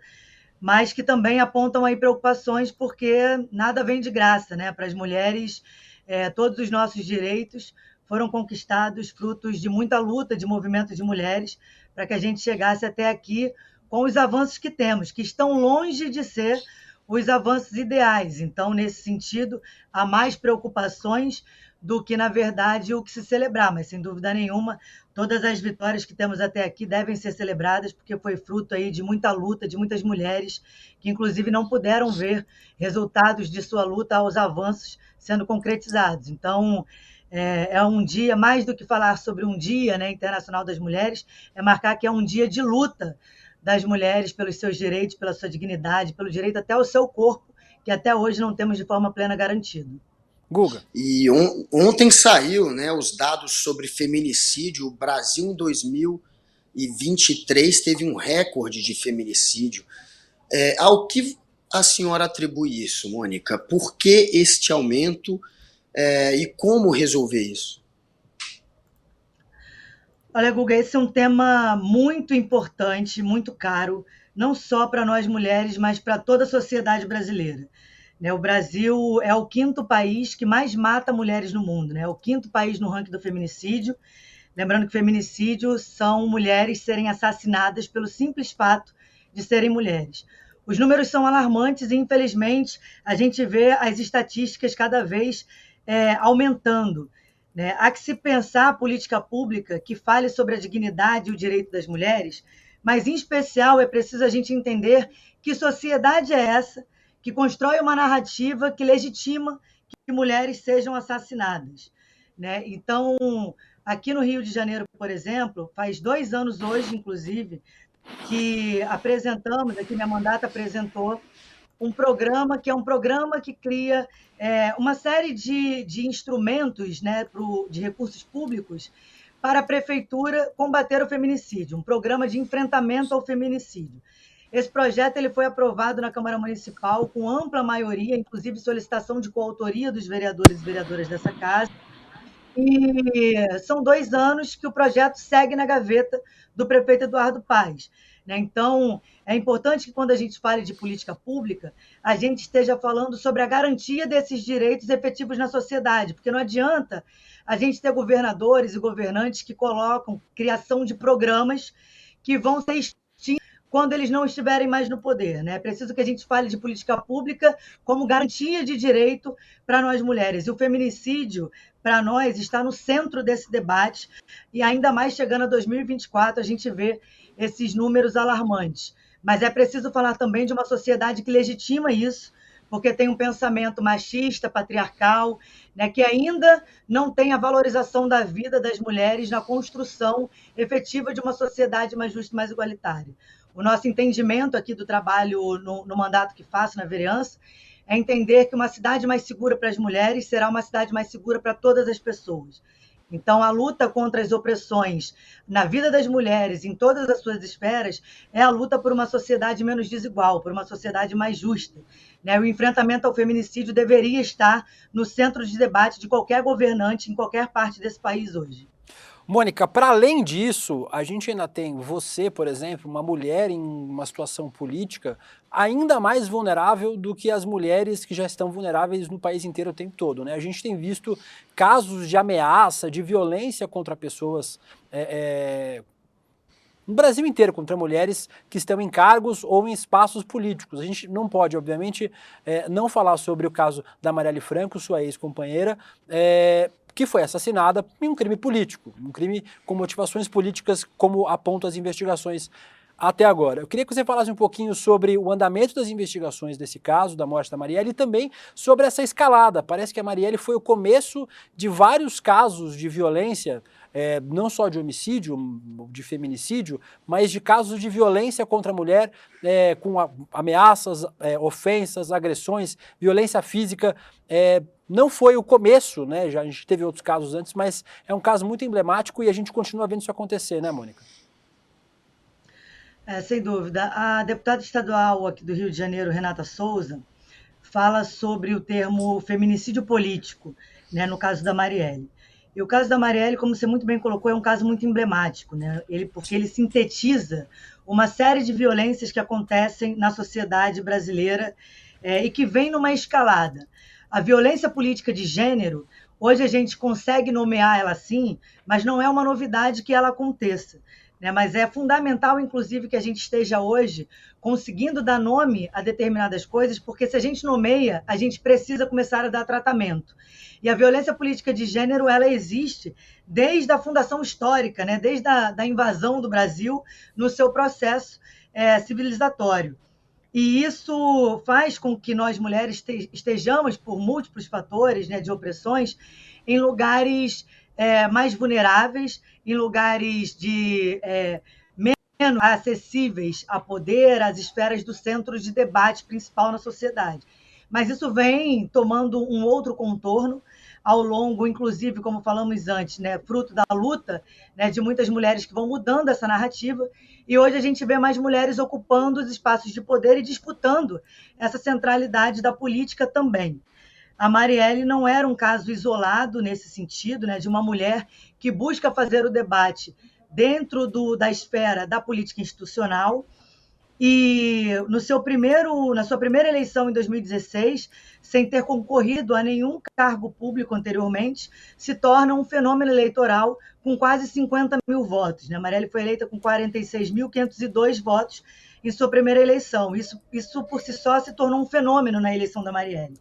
mas que também apontam aí preocupações porque nada vem de graça, né? Para as mulheres, todos os nossos direitos foram conquistados frutos de muita luta de movimento de mulheres para que a gente chegasse até aqui com os avanços que temos, que estão longe de ser os avanços ideais. Então, nesse sentido, há mais preocupações do que, na verdade, o que se celebrar. Mas, sem dúvida nenhuma, todas as vitórias que temos até aqui devem ser celebradas, porque foi fruto aí de muita luta, de muitas mulheres que, inclusive, não puderam ver resultados de sua luta aos avanços sendo concretizados. Então, é um dia, mais do que falar sobre um dia, né, internacional das mulheres, é marcar que é um dia de luta das mulheres pelos seus direitos, pela sua dignidade, pelo direito até ao seu corpo, que até hoje não temos de forma plena garantido. Guga. E ontem saiu, né, os dados sobre feminicídio. O Brasil em 2023 teve um recorde de feminicídio. Ao que a senhora atribui isso, Mônica? Por que este aumento e como resolver isso? Olha, Guga, esse é um tema muito importante, muito caro, não só para nós mulheres, mas para toda a sociedade brasileira. O Brasil é o 5º país que mais mata mulheres no mundo, né? É o 5º país no ranking do feminicídio. Lembrando que feminicídio são mulheres serem assassinadas pelo simples fato de serem mulheres. Os números são alarmantes e, infelizmente, a gente vê as estatísticas cada vez aumentando. Né? Há que se pensar a política pública que fale sobre a dignidade e o direito das mulheres, mas, em especial, é preciso a gente entender que sociedade é essa que constrói uma narrativa que legitima que mulheres sejam assassinadas. Né? Então, aqui no Rio de Janeiro, por exemplo, faz 2 anos hoje, inclusive, que apresentamos, aqui minha mandata apresentou, um programa que é um programa que cria uma série de instrumentos, né, de recursos públicos para a prefeitura combater o feminicídio, um programa de enfrentamento ao feminicídio. Esse projeto ele foi aprovado na Câmara Municipal com ampla maioria, inclusive solicitação de coautoria dos vereadores e vereadoras dessa casa. E são 2 anos que o projeto segue na gaveta do prefeito Eduardo Paes. Então, é importante que quando a gente fale de política pública, a gente esteja falando sobre a garantia desses direitos efetivos na sociedade, porque não adianta a gente ter governadores e governantes que colocam criação de programas que vão ser extintos quando eles não estiverem mais no poder. Né? É preciso que a gente fale de política pública como garantia de direito para nós mulheres. E o feminicídio, para nós, está no centro desse debate, e ainda mais chegando a 2024, a gente vê esses números alarmantes. Mas é preciso falar também de uma sociedade que legitima isso, porque tem um pensamento machista, patriarcal, né, que ainda não tem a valorização da vida das mulheres na construção efetiva de uma sociedade mais justa e mais igualitária. O nosso entendimento aqui do trabalho no mandato que faço na vereança é entender que uma cidade mais segura para as mulheres será uma cidade mais segura para todas as pessoas. Então, a luta contra as opressões na vida das mulheres, em todas as suas esferas, é a luta por uma sociedade menos desigual, por uma sociedade mais justa. Né? O enfrentamento ao feminicídio deveria estar no centro de debate de qualquer governante em qualquer parte desse país hoje. Mônica, para além disso, a gente ainda tem você, por exemplo, uma mulher em uma situação política ainda mais vulnerável do que as mulheres que já estão vulneráveis no país inteiro o tempo todo, né? A gente tem visto casos de ameaça, de violência contra pessoas no Brasil inteiro, contra mulheres que estão em cargos ou em espaços políticos. A gente não pode, obviamente, não falar sobre o caso da Marielle Franco, sua ex-companheira, que foi assassinada em um crime político, um crime com motivações políticas, como apontam as investigações até agora. Eu queria que você falasse um pouquinho sobre o andamento das investigações desse caso, da morte da Marielle, e também sobre essa escalada. Parece que a Marielle foi o começo de vários casos de violência, não só de homicídio, de feminicídio, mas de casos de violência contra a mulher, com ameaças, ofensas, agressões, violência física. Não foi o começo, né? A gente teve outros casos antes, mas é um caso muito emblemático e a gente continua vendo isso acontecer, né, Mônica? Sem dúvida. A deputada estadual aqui do Rio de Janeiro, Renata Souza, fala sobre o termo feminicídio político, né, no caso da Marielle. E o caso da Marielle, como você muito bem colocou, é um caso muito emblemático, né? Porque ele sintetiza uma série de violências que acontecem na sociedade brasileira e que vem numa escalada. A violência política de gênero, hoje a gente consegue nomear ela assim, mas não é uma novidade que ela aconteça. Né? Mas é fundamental, inclusive, que a gente esteja hoje conseguindo dar nome a determinadas coisas, porque se a gente nomeia, a gente precisa começar a dar tratamento. E a violência política de gênero, ela existe desde a fundação histórica, né? Desde a invasão do Brasil no seu processo civilizatório. E isso faz com que nós, mulheres, estejamos, por múltiplos fatores, né, de opressões, em lugares mais vulneráveis, em lugares menos acessíveis a poder, às esferas do centro de debate principal na sociedade. Mas isso vem tomando um outro contorno ao longo, inclusive, como falamos antes, né, fruto da luta, né, de muitas mulheres que vão mudando essa narrativa, e hoje a gente vê mais mulheres ocupando os espaços de poder e disputando essa centralidade da política também. A Marielle não era um caso isolado nesse sentido, né, de uma mulher que busca fazer o debate dentro da esfera da política institucional, e na sua primeira eleição em 2016, sem ter concorrido a nenhum cargo público anteriormente, se torna um fenômeno eleitoral com quase 50 mil votos. A Marielle foi eleita com 46.502 votos em sua primeira eleição. Isso por si só se tornou um fenômeno na eleição da Marielle.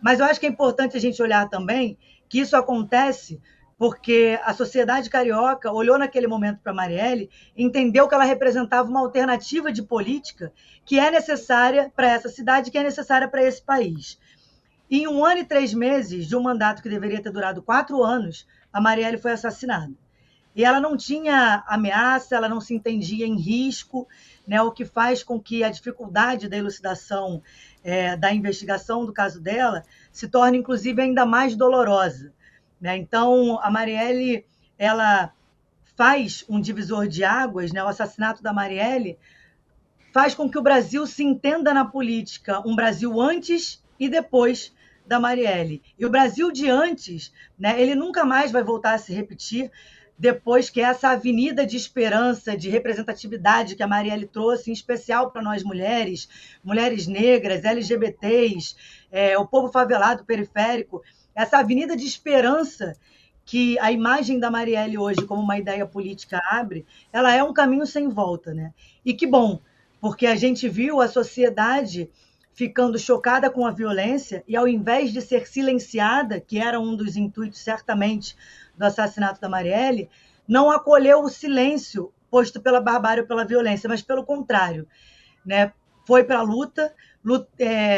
Mas eu acho que é importante a gente olhar também que isso acontece porque a sociedade carioca olhou naquele momento para a Marielle, entendeu que ela representava uma alternativa de política que é necessária para essa cidade, que é necessária para esse país. E em 1 ano e 3 meses de um mandato que deveria ter durado 4 anos, a Marielle foi assassinada. E ela não tinha ameaça, ela não se entendia em risco, né, o que faz com que a dificuldade da elucidação da investigação do caso dela se torne, inclusive, ainda mais dolorosa. Então, a Marielle, ela faz um divisor de águas, né? O assassinato da Marielle faz com que o Brasil se entenda na política, um Brasil antes e depois da Marielle. E o Brasil de antes, né, ele nunca mais vai voltar a se repetir depois que essa avenida de esperança, de representatividade que a Marielle trouxe, em especial para nós mulheres, mulheres negras, LGBTs, o povo favelado periférico, essa avenida de esperança que a imagem da Marielle hoje como uma ideia política abre, ela é um caminho sem volta, né? E que bom, porque a gente viu a sociedade ficando chocada com a violência e ao invés de ser silenciada, que era um dos intuitos certamente do assassinato da Marielle, não acolheu o silêncio posto pela barbárie ou pela violência, mas pelo contrário, né? Foi para a luta,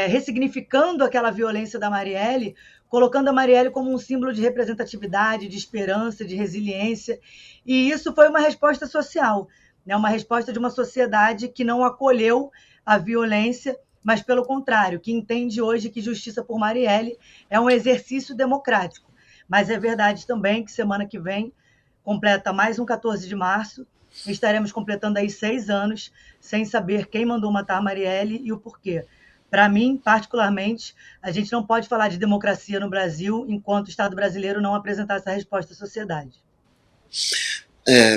ressignificando aquela violência da Marielle, colocando a Marielle como um símbolo de representatividade, de esperança, de resiliência. E isso foi uma resposta social, né? Uma resposta de uma sociedade que não acolheu a violência, mas pelo contrário, que entende hoje que justiça por Marielle é um exercício democrático. Mas é verdade também que semana que vem completa mais um 14 de março, estaremos completando aí 6 anos sem saber quem mandou matar Marielle e o porquê. Para mim, particularmente, a gente não pode falar de democracia no Brasil enquanto o Estado brasileiro não apresentar essa resposta à sociedade.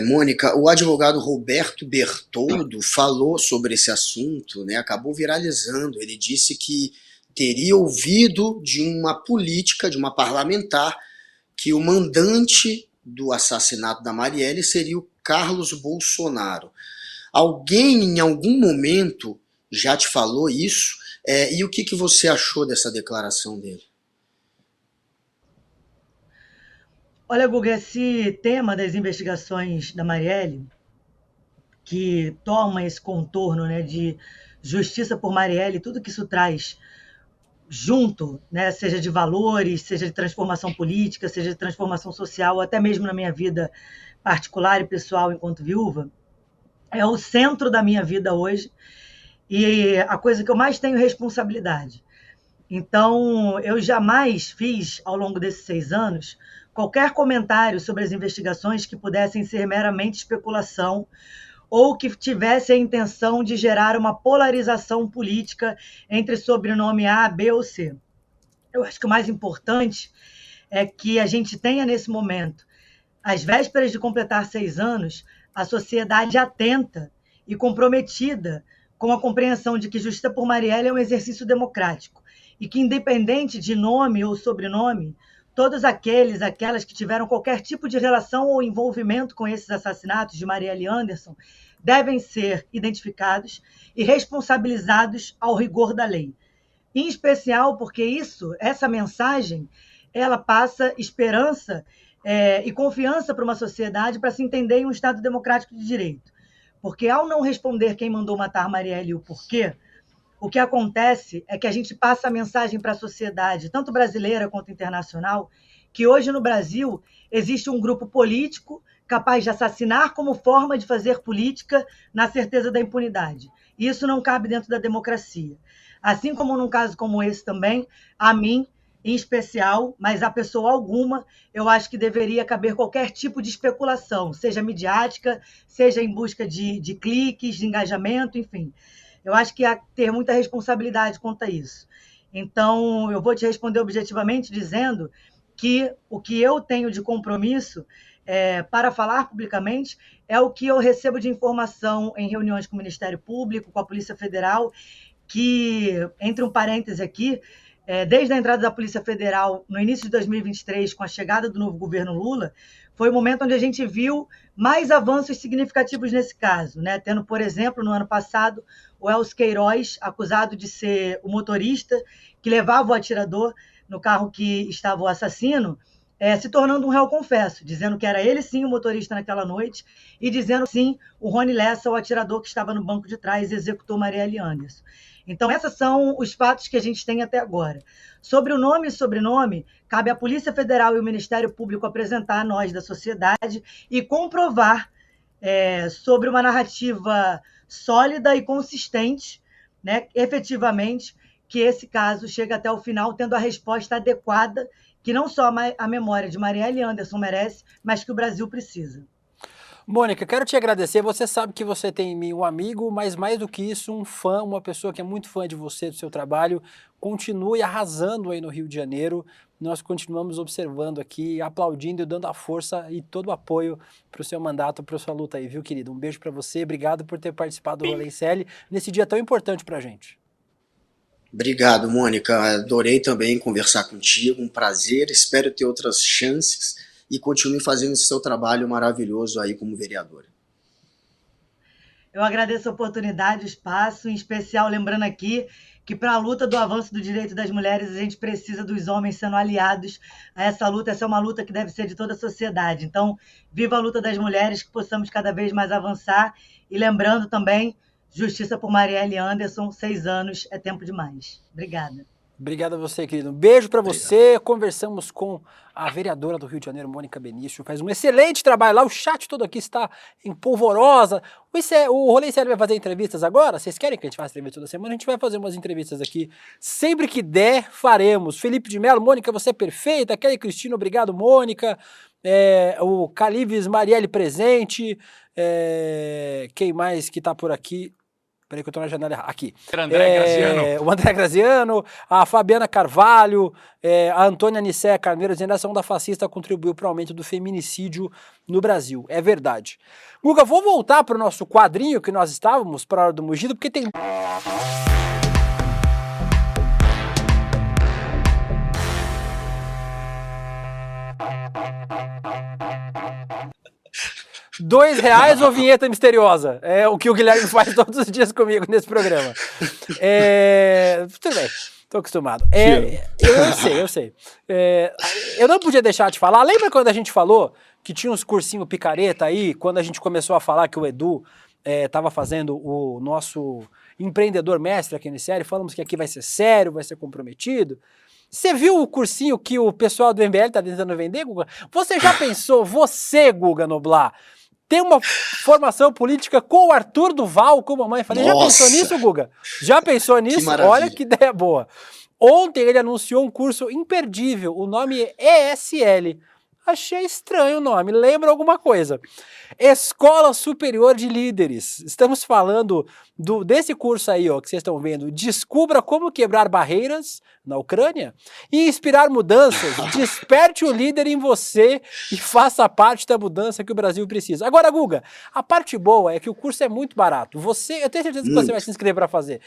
Mônica, o advogado Roberto Bertoldo falou sobre esse assunto, né, acabou viralizando. Ele disse que teria ouvido de uma política, de uma parlamentar, que o mandante do assassinato da Marielle seria o Carlos Bolsonaro. Alguém em algum momento já te falou isso? E o que você achou dessa declaração dele? Olha, Guga, esse tema das investigações da Marielle, que toma esse contorno, né, de justiça por Marielle, tudo que isso traz junto, né, seja de valores, seja de transformação política, seja de transformação social, até mesmo na minha vida particular e pessoal enquanto viúva, é o centro da minha vida hoje e a coisa que eu mais tenho responsabilidade. Então, eu jamais fiz, ao longo desses 6 anos, qualquer comentário sobre as investigações que pudessem ser meramente especulação ou que tivesse a intenção de gerar uma polarização política entre sobrenome A, B ou C. Eu acho que o mais importante é que a gente tenha nesse momento, às vésperas de completar 6 anos, a sociedade atenta e comprometida com a compreensão de que justiça por Marielle é um exercício democrático e que, independente de nome ou sobrenome, todos aquelas que tiveram qualquer tipo de relação ou envolvimento com esses assassinatos de Marielle e Anderson devem ser identificados e responsabilizados ao rigor da lei. Em especial porque essa mensagem, ela passa esperança e confiança para uma sociedade para se entender em um Estado democrático de direito. Porque ao não responder quem mandou matar Marielle e o porquê, o que acontece é que a gente passa a mensagem para a sociedade, tanto brasileira quanto internacional, que hoje no Brasil existe um grupo político capaz de assassinar como forma de fazer política na certeza da impunidade. E isso não cabe dentro da democracia. Assim como num caso como esse também, a mim, em especial, mas a pessoa alguma, eu acho que deveria caber qualquer tipo de especulação, seja midiática, seja em busca de cliques, de engajamento, enfim. Eu acho que há que ter muita responsabilidade quanto a isso. Então, eu vou te responder objetivamente dizendo que o que eu tenho de compromisso para falar publicamente é o que eu recebo de informação em reuniões com o Ministério Público, com a Polícia Federal, que, entre um parêntese aqui, desde a entrada da Polícia Federal, no início de 2023, com a chegada do novo governo Lula, foi o momento onde a gente viu mais avanços significativos nesse caso, né? Tendo, por exemplo, no ano passado, o Elcio Queiroz, acusado de ser o motorista que levava o atirador no carro que estava o assassino, se tornando um réu confesso, dizendo que era ele sim o motorista naquela noite e dizendo sim o Rony Lessa, o atirador que estava no banco de trás e executou Marielle Anderson. Então, esses são os fatos que a gente tem até agora. Sobre o nome e sobrenome, cabe à Polícia Federal e ao Ministério Público apresentar a nós da sociedade e comprovar sobre uma narrativa sólida e consistente, né, efetivamente, que esse caso chega até o final tendo a resposta adequada que não só a memória de Marielle Anderson merece, mas que o Brasil precisa. Mônica, quero te agradecer. Você sabe que você tem em mim um amigo, mas mais do que isso, um fã, uma pessoa que é muito fã de você, do seu trabalho. Continue arrasando aí no Rio de Janeiro. Nós continuamos observando aqui, aplaudindo e dando a força e todo o apoio para o seu mandato, para a sua luta aí, viu, querido? Um beijo para você. Obrigado por ter participado do Rolê ICL nesse dia tão importante para a gente. Obrigado, Mônica. Adorei também conversar contigo. Um prazer. Espero ter outras chances. E continue fazendo esse seu trabalho maravilhoso aí como vereadora. Eu agradeço a oportunidade, o espaço, em especial lembrando aqui que para a luta do avanço do direito das mulheres a gente precisa dos homens sendo aliados a essa luta. Essa é uma luta que deve ser de toda a sociedade. Então, viva a luta das mulheres, que possamos cada vez mais avançar. E lembrando também, justiça por Marielle Anderson, 6 anos é tempo demais. Obrigada. Obrigado a você, querido. Um beijo pra você. Conversamos com a vereadora do Rio de Janeiro, Mônica Benício. Faz um excelente trabalho lá. O chat todo aqui está em polvorosa. O Rolê Sério vai fazer entrevistas agora? Vocês querem que a gente faça entrevista toda semana? A gente vai fazer umas entrevistas aqui. Sempre que der, faremos. Felipe de Mello, Mônica, você é perfeita. Kelly Cristina, obrigado, Mônica. O Calives Marielle presente. Quem mais que tá por aqui? Peraí que eu tô na janela errada. Aqui. O André Graziano, a Fabiana Carvalho, a Antônia Nicéia Carneiro, dizendo que a ação da fascista contribuiu para o aumento do feminicídio no Brasil. É verdade. Guga, vou voltar para o nosso quadrinho que nós estávamos, para a Hora do Mugido, porque tem... R$2 ou vinheta misteriosa? É o que o Guilherme faz todos os dias comigo nesse programa. Tudo bem, tô acostumado. Eu sei. Eu não podia deixar de falar. Lembra quando a gente falou que tinha uns cursinhos picareta aí, quando a gente começou a falar que o Edu estava fazendo o nosso empreendedor mestre aqui na série? Falamos que aqui vai ser sério, vai ser comprometido. Você viu o cursinho que o pessoal do MBL tá tentando vender, Guga? Você já pensou, você, Guga Noblar, tem uma formação política com o Arthur Duval, como a mãe falei. Já pensou nisso, Guga? Já pensou nisso? Olha que ideia boa. Ontem ele anunciou um curso imperdível, o nome é ESL. Achei estranho o nome, lembra alguma coisa. Escola Superior de Líderes. Estamos falando desse curso aí, ó, que vocês estão vendo. Descubra como quebrar barreiras na Ucrânia e inspirar mudanças. Desperte o líder em você e faça parte da mudança que o Brasil precisa. Agora, Guga, a parte boa é que o curso é muito barato. Eu tenho certeza que você vai se inscrever para fazer.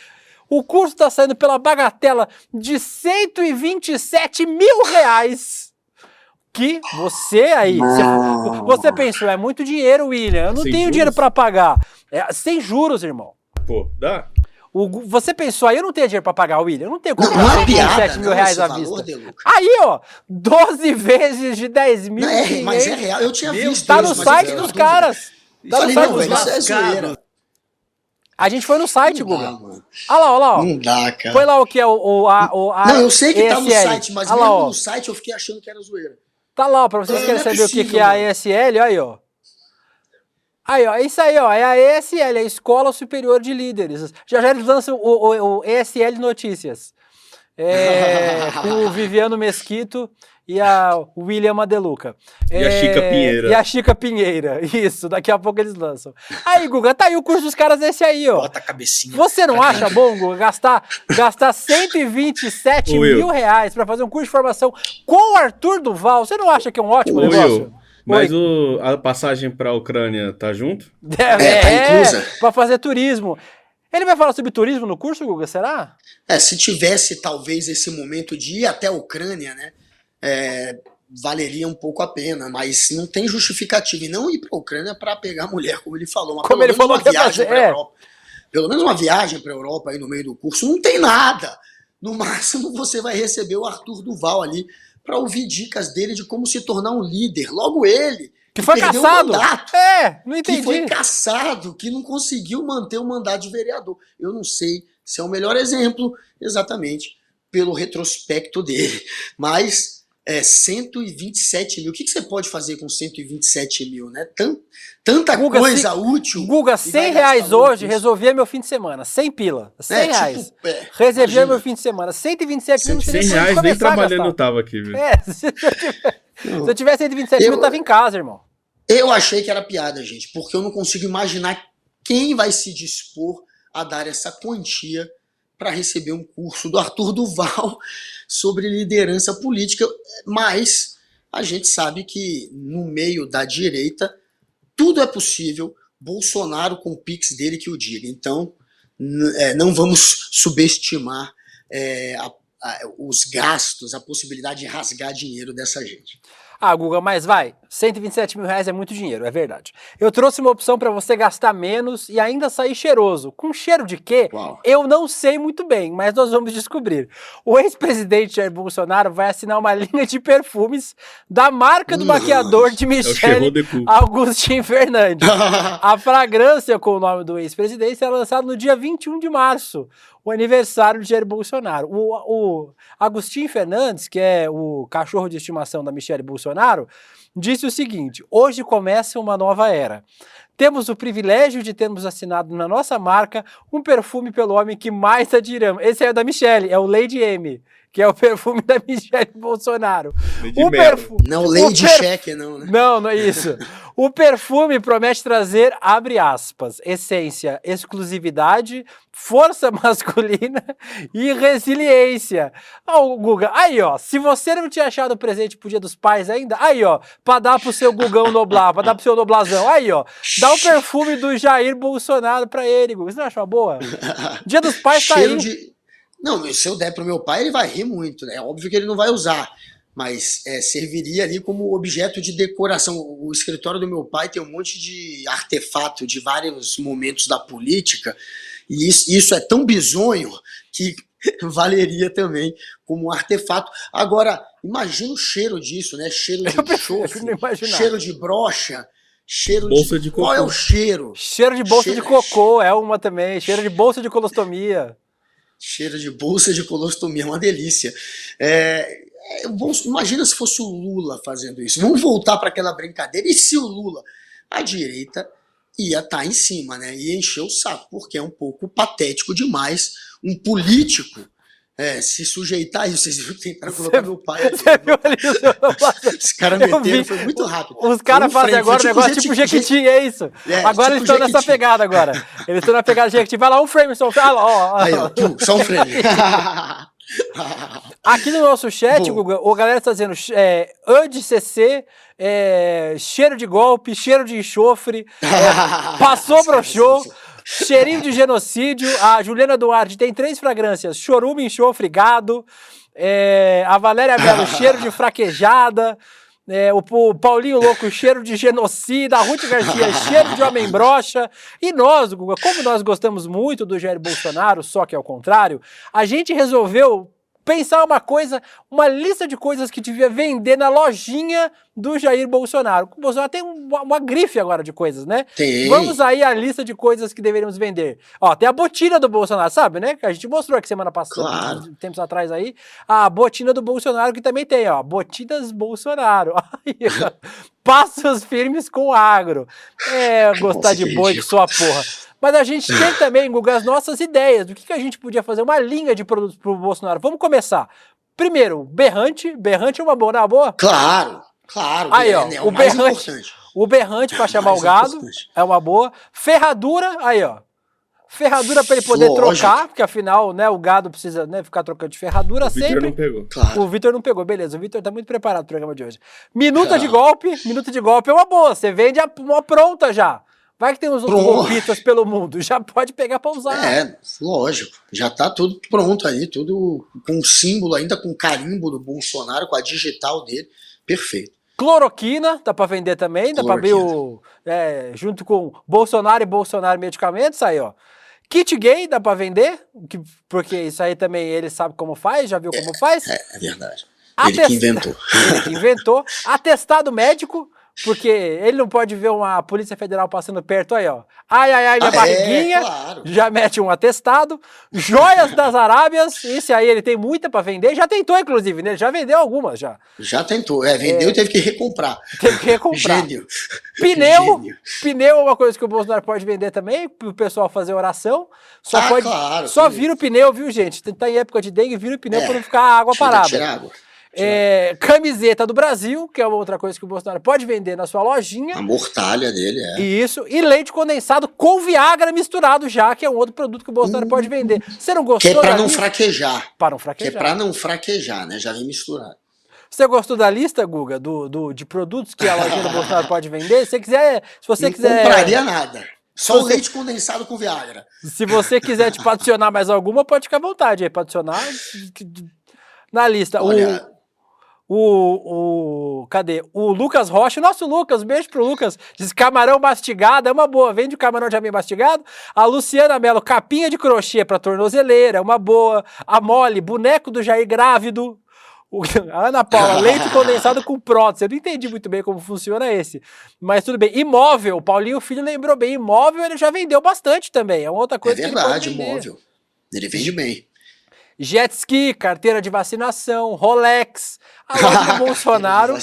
O curso está saindo pela bagatela de R$127 mil. Que você aí, você pensou, é muito dinheiro, William, eu não tenho dinheiro pra pagar. Sem juros, irmão. Pô, dá. Você pensou aí, eu não tenho dinheiro pra pagar, William, eu não tenho como pagar R$127 mil à vista. Aí, ó, 12 vezes de 10 mil. Mas é real, eu tinha visto. Tá no site dos caras. Tá no site dos caras. A gente foi no site, Guga. Olha lá, ó. Não dá, cara. Foi lá o que é Não, eu sei que tá no site, mas mesmo no site eu fiquei achando que era zoeira. Tá lá, ó, pra vocês querem saber o que é a ESL, aí, ó. Aí, ó, isso aí, ó, é a ESL, a Escola Superior de Líderes. Já eles lançam o ESL Notícias. Com o Viviano Mesquito e a William Madeluca. E a Chica Pinheira. E a Chica Pinheira, isso, daqui a pouco eles lançam. Aí, Guga, tá aí o curso dos caras desse aí, ó. Bota a cabecinha. Você não acha bom, Guga, gastar R$127 mil pra fazer um curso de formação com o Arthur Duval? Você não acha que é um ótimo negócio? Mas a passagem pra Ucrânia tá junto? Tá inclusa. Pra fazer turismo. Ele vai falar sobre turismo no curso, Guga, será? Se tivesse, talvez, esse momento de ir até a Ucrânia, né? Valeria um pouco a pena, mas não tem justificativa. E não ir para a Ucrânia para pegar mulher, como ele falou. Mas como ele falou, uma viagem para a Europa. Pelo menos uma viagem para a Europa aí no meio do curso, não tem nada. No máximo, você vai receber o Arthur Duval ali para ouvir dicas dele de como se tornar um líder. Logo ele, que foi caçado. Não entendi. Que foi caçado, que não conseguiu manter o mandato de vereador. Eu não sei se é o melhor exemplo, exatamente, pelo retrospecto dele. Mas 127 mil. O que você pode fazer com 127 mil, né? Tanta Guga, coisa útil. Guga, R$100 hoje resolvia meu fim de semana. 100 pila. R$100. Reservia meu fim de semana. 127 mil. R$100 nem trabalhando eu tava aqui, viu? Se eu tivesse 127 mil, eu tava em casa, irmão. Eu achei que era piada, gente, porque eu não consigo imaginar quem vai se dispor a dar essa quantia para receber um curso do Arthur Duval sobre liderança política, mas a gente sabe que no meio da direita tudo é possível, Bolsonaro com o Pix dele que o diga. Então não vamos subestimar os gastos, a possibilidade de rasgar dinheiro dessa gente. Guga, mas 127 mil reais é muito dinheiro, é verdade. Eu trouxe uma opção para você gastar menos e ainda sair cheiroso. Com cheiro de quê? Uau. Eu não sei muito bem, mas nós vamos descobrir. O ex-presidente Jair Bolsonaro vai assinar uma linha de perfumes da marca do maquiador de Michele Augustin Fernandes. A fragrância com o nome do ex-presidente será lançada no dia 21 de março, o aniversário de Jair Bolsonaro. O Augustin Fernandes, que é o cachorro de estimação da Michele Bolsonaro, disse o seguinte: hoje começa uma nova era. Temos o privilégio de termos assinado na nossa marca um perfume pelo homem que mais admiramos. Esse é o da Michele, é o Lady M, que é o perfume da Michele Bolsonaro. Não, Lady Cheque, não, né? Não, não é isso. O perfume promete trazer, abre aspas, essência, exclusividade, força masculina e resiliência. Ó, Guga, aí ó, se você não tinha achado o presente pro Dia dos Pais ainda, aí ó, pra dar pro seu Gugão Noblar, pra dar pro seu Noblazão, aí ó, dá o perfume do Jair Bolsonaro pra ele, Guga. Você não acha uma boa? Dia dos Pais tá aí. Não, se eu der pro meu pai, ele vai rir muito, né? É óbvio que ele não vai usar, mas serviria ali como objeto de decoração. O escritório do meu pai tem um monte de artefato de vários momentos da política, e isso é tão bizonho que valeria também como um artefato. Agora, imagina o cheiro disso, né? Cheiro de enxofre, cheiro de brocha, cheiro bolsa de cocô. Qual é o cheiro? Cheiro de bolsa de cocô é uma também, cheiro de bolsa de colostomia. Cheiro de bolsa de colostomia, é uma delícia. Imagina se fosse o Lula fazendo isso. Vamos voltar para aquela brincadeira. E se o Lula, a direita, ia estar em cima, né? Ia encher o saco, porque é um pouco patético demais um político se sujeitar a isso. Vocês viram que tentaram colocar meu pai ali. Você viu ali? Os caras meteram, foi muito rápido. Os caras fazem agora um negócio tipo Jequiti, é isso. Agora eles estão nessa pegada agora. Eles estão na pegada Jequiti. Vai lá, um frame só. Aí, ó, só um frame. Aqui no nosso chat, Guga, a galera está dizendo de CC, cheiro de golpe, cheiro de enxofre, passou broxou, cheirinho de genocídio. A Juliana Duarte tem 3 fragrâncias: chorume, enxofre, gado. A Valéria Belo, cheiro de fraquejada. O Paulinho Louco, cheiro de genocida. A Ruth Garcia, cheiro de homem broxa. E nós, Guga, como nós gostamos muito do Jair Bolsonaro, só que ao contrário, a gente resolveu pensar uma lista de coisas que devia vender na lojinha do Jair Bolsonaro. O Bolsonaro tem uma grife agora de coisas, né? Tem. Vamos aí à lista de coisas que deveríamos vender. Ó, tem a botina do Bolsonaro, sabe, né? Que a gente mostrou aqui semana passada, claro, tempos atrás aí, a botina do Bolsonaro, que também tem, ó, botinas Bolsonaro. Passos firmes com agro. Gostar de boi que só a porra. Mas a gente tem também, Guga, as nossas ideias do que a gente podia fazer, uma linha de produtos pro Bolsonaro. Vamos começar. Primeiro, berrante. Berrante é uma boa? Claro. Aí, ó, o berrante para chamar o gado é uma boa. Ferradura, aí, ó. Ferradura para ele poder trocar, porque afinal, né, o gado precisa, né, ficar trocando de ferradura sempre. O Vitor não pegou. Claro. O Vitor não pegou, beleza. O Vitor tá muito preparado pro programa de hoje. Minuta de golpe é uma boa. Você vende uma pronta já. Vai que tem uns outros golpistas pelo mundo, já pode pegar pra usar. Lógico. Já tá tudo pronto aí, tudo com símbolo ainda, com carimbo do Bolsonaro, com a digital dele. Perfeito. Cloroquina, dá pra vender também, dá pra abrir junto com Bolsonaro e Bolsonaro Medicamentos, aí ó. Kit gay dá pra vender, porque isso aí também ele sabe como faz, já viu como faz. É verdade. Ele que inventou. Ele que inventou. Atestado médico, porque ele não pode ver uma Polícia Federal passando perto aí, ó. Ai, minha barriguinha, claro. Já mete um atestado. Joias das Arábias, esse aí ele tem muita pra vender, já tentou inclusive, né? Ele já vendeu algumas já. Já tentou, vendeu e teve que recomprar. Gênio. Pneu é uma coisa que o Bolsonaro pode vender também, pro pessoal fazer oração. Só vira o pneu, viu, gente? Tá em época de dengue, vira o pneu pra não ficar água parada. Tira água. Camiseta do Brasil, que é uma outra coisa que o Bolsonaro pode vender na sua lojinha. A mortalha dele, Isso, e leite condensado com Viagra misturado já, que é um outro produto que o Bolsonaro pode vender. Você não gostou? Que é pra não fraquejar. Para não fraquejar. Que é pra não fraquejar, né? Já vem misturado. Você gostou da lista, Guga, de produtos que a lojinha do Bolsonaro pode vender? Se você quiser... Não compraria nada. Só o leite condensado com Viagra. Se você quiser, tipo, adicionar mais alguma, pode ficar à vontade aí, pra adicionar na lista. Olha... Cadê? O Lucas Rocha, nosso Lucas, beijo pro Lucas, diz camarão mastigado, é uma boa, vende o camarão já bem mastigado. A Luciana Mello, capinha de crochê pra tornozeleira, é uma boa. A Mole, boneco do Jair grávido. A Ana Paula, leite condensado com prótese. Eu não entendi muito bem como funciona esse, mas tudo bem. Imóvel, o Paulinho Filho lembrou bem, imóvel ele já vendeu bastante também, é uma outra coisa. É verdade, imóvel. Ele vende bem. Jet ski, carteira de vacinação, Rolex, a loja do Bolsonaro.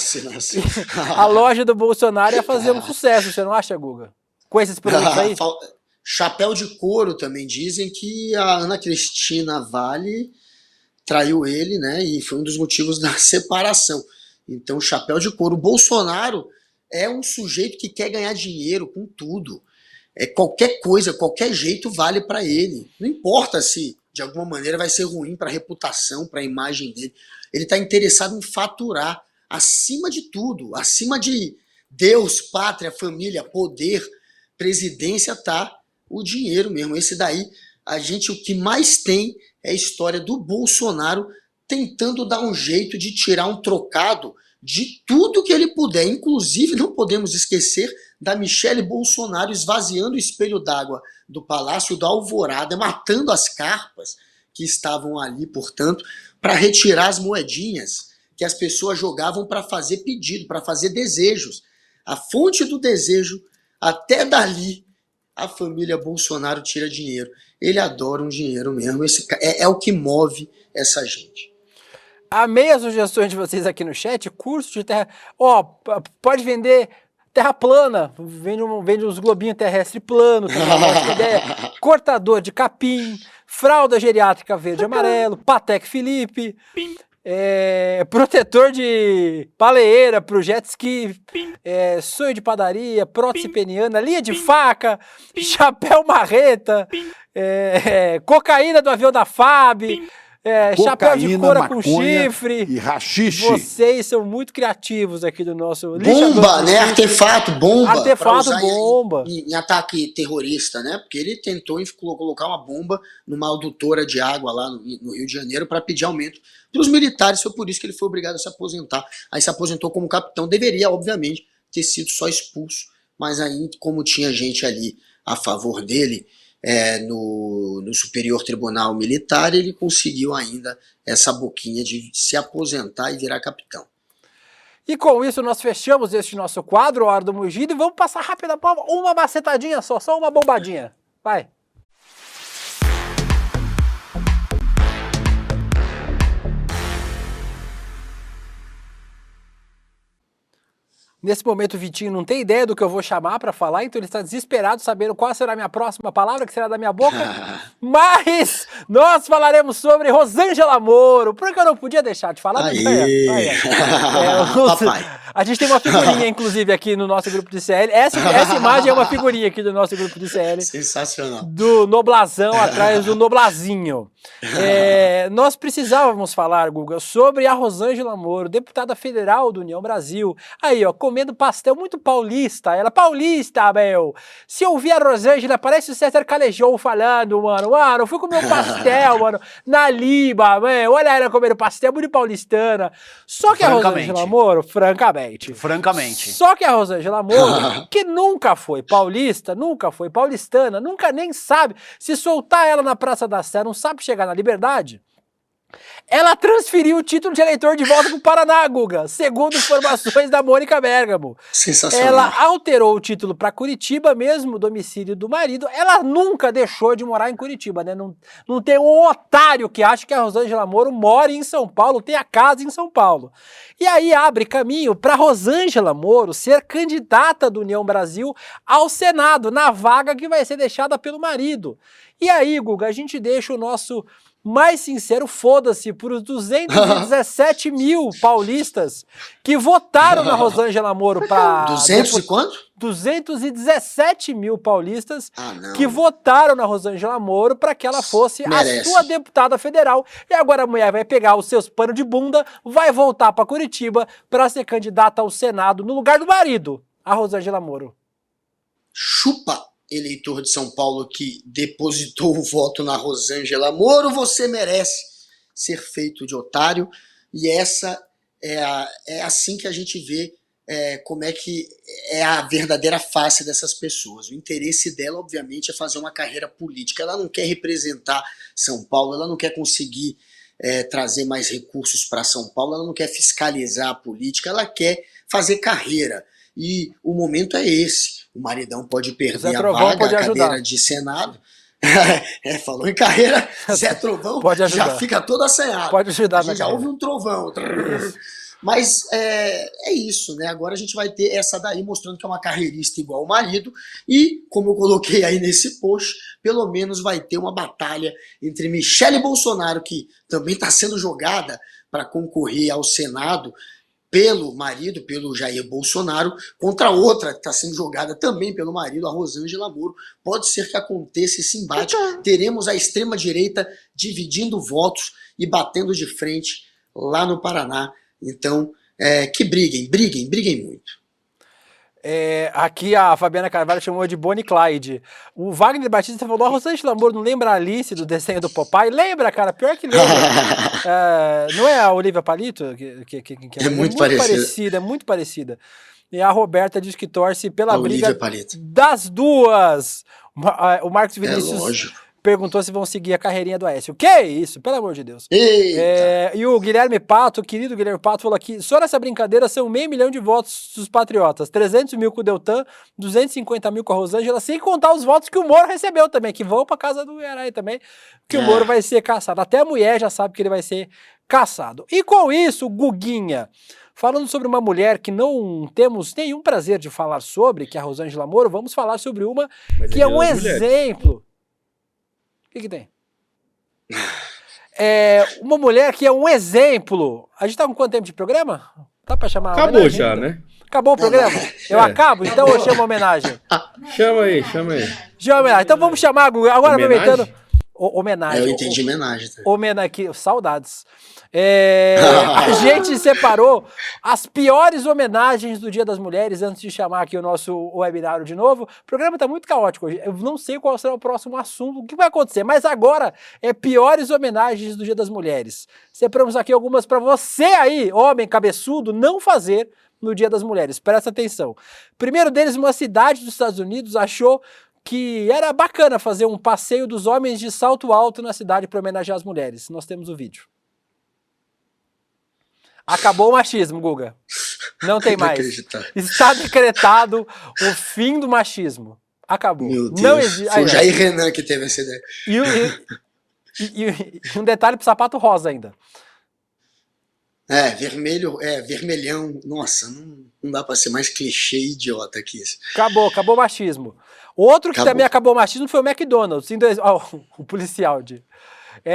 A loja do Bolsonaro ia fazer um sucesso, você não acha, Guga? Com esses produtos aí? Chapéu de couro também dizem que a Ana Cristina Vale traiu ele, né? E foi um dos motivos da separação. Então, chapéu de couro. O Bolsonaro é um sujeito que quer ganhar dinheiro com tudo. Qualquer coisa, qualquer jeito vale para ele. Não importa se de alguma maneira vai ser ruim para a reputação, para a imagem dele. Ele está interessado em faturar acima de tudo, acima de Deus, pátria, família, poder, presidência, tá o dinheiro mesmo. Esse daí, o que mais tem é a história do Bolsonaro tentando dar um jeito de tirar um trocado de tudo que ele puder. Inclusive, não podemos esquecer da Michele Bolsonaro esvaziando o espelho d'água do Palácio da Alvorada, matando as carpas que estavam ali, portanto, para retirar as moedinhas que as pessoas jogavam para fazer pedido, para fazer desejos. A fonte do desejo, até dali, a família Bolsonaro tira dinheiro. Ele adora um dinheiro mesmo. É o que move essa gente. Amei as sugestões de vocês aqui no chat. Curso de terra... pode vender terra plana. Vende uns globinhos terrestre plano. Ideia. Cortador de capim. Fralda geriátrica verde e amarelo. Patek Philippe. Protetor de baleeira pro jet ski, sonho de padaria, prótese peniana, linha de faca, chapéu marreta, cocaína do avião da FAB, chapéu de coura com chifre. E rachixe. Vocês são muito criativos aqui do nosso... Bomba, né? Artefato, bomba. Artefato, bomba. Em ataque terrorista, né? Porque ele tentou colocar uma bomba numa adutora de água lá no Rio de Janeiro para pedir aumento para os militares. Foi por isso que ele foi obrigado a se aposentar. Aí se aposentou como capitão. Deveria, obviamente, ter sido só expulso. Mas aí, como tinha gente ali a favor dele, no Superior Tribunal Militar, ele conseguiu ainda essa boquinha de se aposentar e virar capitão. E com isso nós fechamos este nosso quadro, Hora do Mugido, e vamos passar rápido, uma macetadinha só uma bombadinha. Vai! Nesse momento o Vitinho não tem ideia do que eu vou chamar para falar, então ele está desesperado sabendo qual será a minha próxima palavra, que será da minha boca. Mas nós falaremos sobre Rosângela Moro, porque eu não podia deixar de falar. A gente tem uma figurinha, inclusive, aqui no nosso grupo de CL. Essa imagem é uma figurinha aqui do nosso grupo de CL. Sensacional. Do Noblazão atrás do Noblazinho. Nós precisávamos falar, Guga, sobre a Rosângela Moro, deputada federal do União Brasil. Aí, ó, comendo pastel, muito paulista. Ela, paulista, meu. Se eu ouvir a Rosângela, parece o César Calejão falando, mano. Mano, eu fui comer um pastel, mano, na Liba, meu. Olha ela comendo pastel, muito paulistana. Só que a Rosângela Moro, francamente. Só que a Rosângela Moro, que nunca foi paulista, nunca foi paulistana, nunca nem sabe, se soltar ela na Praça da Sé, não sabe chegar na Liberdade, ela transferiu o título de eleitor de volta pro Paraná, Guga, segundo informações da Mônica Bergamo. Sensacional. Ela alterou o título para Curitiba, mesmo domicílio do marido. Ela nunca deixou de morar em Curitiba, né? Não tem um otário que acha que a Rosângela Moro mora em São Paulo, tem a casa em São Paulo. E aí abre caminho para Rosângela Moro ser candidata do União Brasil ao Senado, na vaga que vai ser deixada pelo marido. E aí, Guga, a gente deixa o nosso mais sincero foda-se por os 217 mil paulistas que votaram na Rosângela Moro para... 200 e quanto? 217 mil paulistas que votaram na Rosângela Moro para que ela fosse a sua deputada federal. E agora a mulher vai pegar os seus panos de bunda, vai voltar para Curitiba para ser candidata ao Senado no lugar do marido, a Rosângela Moro. Chupa, eleitor de São Paulo que depositou o voto na Rosângela Moro, você merece ser feito de otário. E essa é assim que a gente vê como é que é a verdadeira face dessas pessoas. O interesse dela, obviamente, é fazer uma carreira política. Ela não quer representar São Paulo, ela não quer conseguir trazer mais recursos para São Paulo, ela não quer fiscalizar a política, ela quer fazer carreira. E o momento é esse. O maridão pode perder a vaga, a cadeira de Senado. Falou em carreira, Zé Trovão já fica todo assanhado. Pode ajudar, já houve um trovão. Mas é isso, né? Agora a gente vai ter essa daí mostrando que é uma carreirista igual o marido. E, como eu coloquei aí nesse post, pelo menos vai ter uma batalha entre Michele Bolsonaro, que também está sendo jogada para concorrer ao Senado, pelo marido, pelo Jair Bolsonaro, contra outra que está sendo jogada também pelo marido, a Rosângela Moro. Pode ser que aconteça esse embate. Teremos a extrema-direita dividindo votos e batendo de frente lá no Paraná. Então, que briguem muito. Aqui a Fabiana Carvalho chamou de Bonnie Clyde. O Wagner Batista falou: a Rosângela Moro não lembra a Alice do desenho do Popeye? Lembra, cara, pior que lembra. Não é a Olivia Palito? Que é muito parecida. É muito parecida. E a Roberta diz que torce pela briga das duas. O Marcos Vinícius perguntou se vão seguir a carreirinha do Aécio. Que é isso, pelo amor de Deus. E o Guilherme Pato, o querido Guilherme Pato, falou aqui: só nessa brincadeira são 500 mil de votos dos patriotas, 300 mil com o Deltan, 250 mil com a Rosângela, sem contar os votos que o Moro recebeu também, que vão pra casa do Herai também, que o Moro vai ser caçado. Até a mulher já sabe que ele vai ser caçado. E com isso, Guguinha, falando sobre uma mulher que não temos nenhum prazer de falar sobre, que é a Rosângela Moro, vamos falar sobre uma que é um exemplo. O que tem? Uma mulher que é um exemplo. A gente tá com quanto tempo de programa? Dá pra chamar? Acabou já, né? Acabou o programa? Eu acabo? Então eu chamo a homenagem. Chama aí. Chama a homenagem. Então vamos chamar, Gugu. Agora aproveitando. Homenagem. Eu entendi homenagem. Aqui, saudades. A gente separou as piores homenagens do Dia das Mulheres antes de chamar aqui o nosso webinário de novo. O programa tá muito caótico hoje. Eu não sei qual será o próximo assunto, o que vai acontecer, mas agora é piores homenagens do Dia das Mulheres. Separamos aqui algumas para você aí, homem cabeçudo, não fazer no Dia das Mulheres. Presta atenção. Primeiro deles, uma cidade dos Estados Unidos achou que era bacana fazer um passeio dos homens de salto alto na cidade para homenagear as mulheres. Nós temos o vídeo. Acabou o machismo, Guga. Não tem mais. Está decretado o fim do machismo. Acabou. Meu Deus. Não existe. Foi o Jair Renan que teve essa ideia. E um detalhe pro sapato rosa ainda. Vermelhão. Nossa, não dá pra ser mais clichê e idiota que isso. Acabou o machismo. Outro que também acabou o machismo foi o McDonald's. O policial de...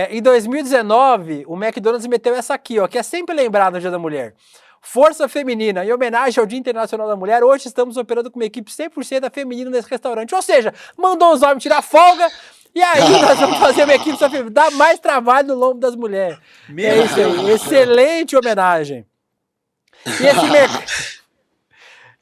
em 2019, o McDonald's meteu essa aqui, ó, que é sempre lembrado no Dia da Mulher. Força Feminina, em homenagem ao Dia Internacional da Mulher, hoje estamos operando com uma equipe 100% feminina nesse restaurante. Ou seja, mandou os homens tirar folga, e aí nós vamos fazer uma equipe só feminina. Dá mais trabalho no lombo das mulheres. É isso aí, excelente homenagem.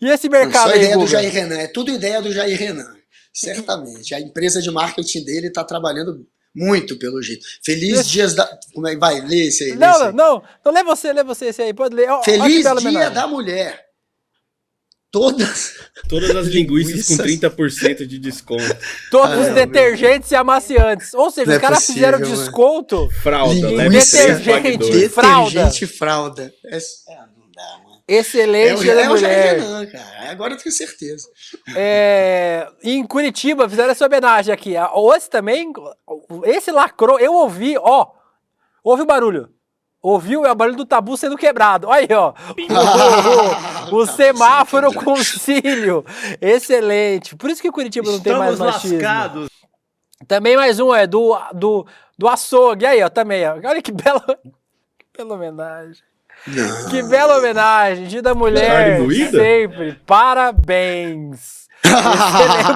E esse mercado só aí, ideia do Guga? Jair Renan, é tudo ideia do Jair Renan, certamente. A empresa de marketing dele está trabalhando muito, pelo jeito. Feliz Dias da... Como é que vai? Lê esse aí. Não, lê você esse aí, pode ler. Feliz Dia da Mulher. Todas as linguiças com 30% de desconto. Todos os detergentes e amaciantes. Ou seja, os caras fizeram desconto. Fralda, detergente, fralda. Não dá, mano. Excelente Dia da mulher. Jair Renan, cara. Agora eu tenho certeza. Em Curitiba fizeram essa homenagem aqui. Esse também, esse lacrou. Eu ouvi, ouve o barulho. Ouviu? É o barulho do tabu sendo quebrado. Olha aí, ó. O semáforo com cílio. Excelente. Por isso que Curitiba não tem mais machismo. Lascados. Também mais um, do açougue. Aí, ó, também, ó. Olha que bela homenagem. Não. Que bela homenagem. Dia da Mulher. Sempre. Parabéns. Excelente.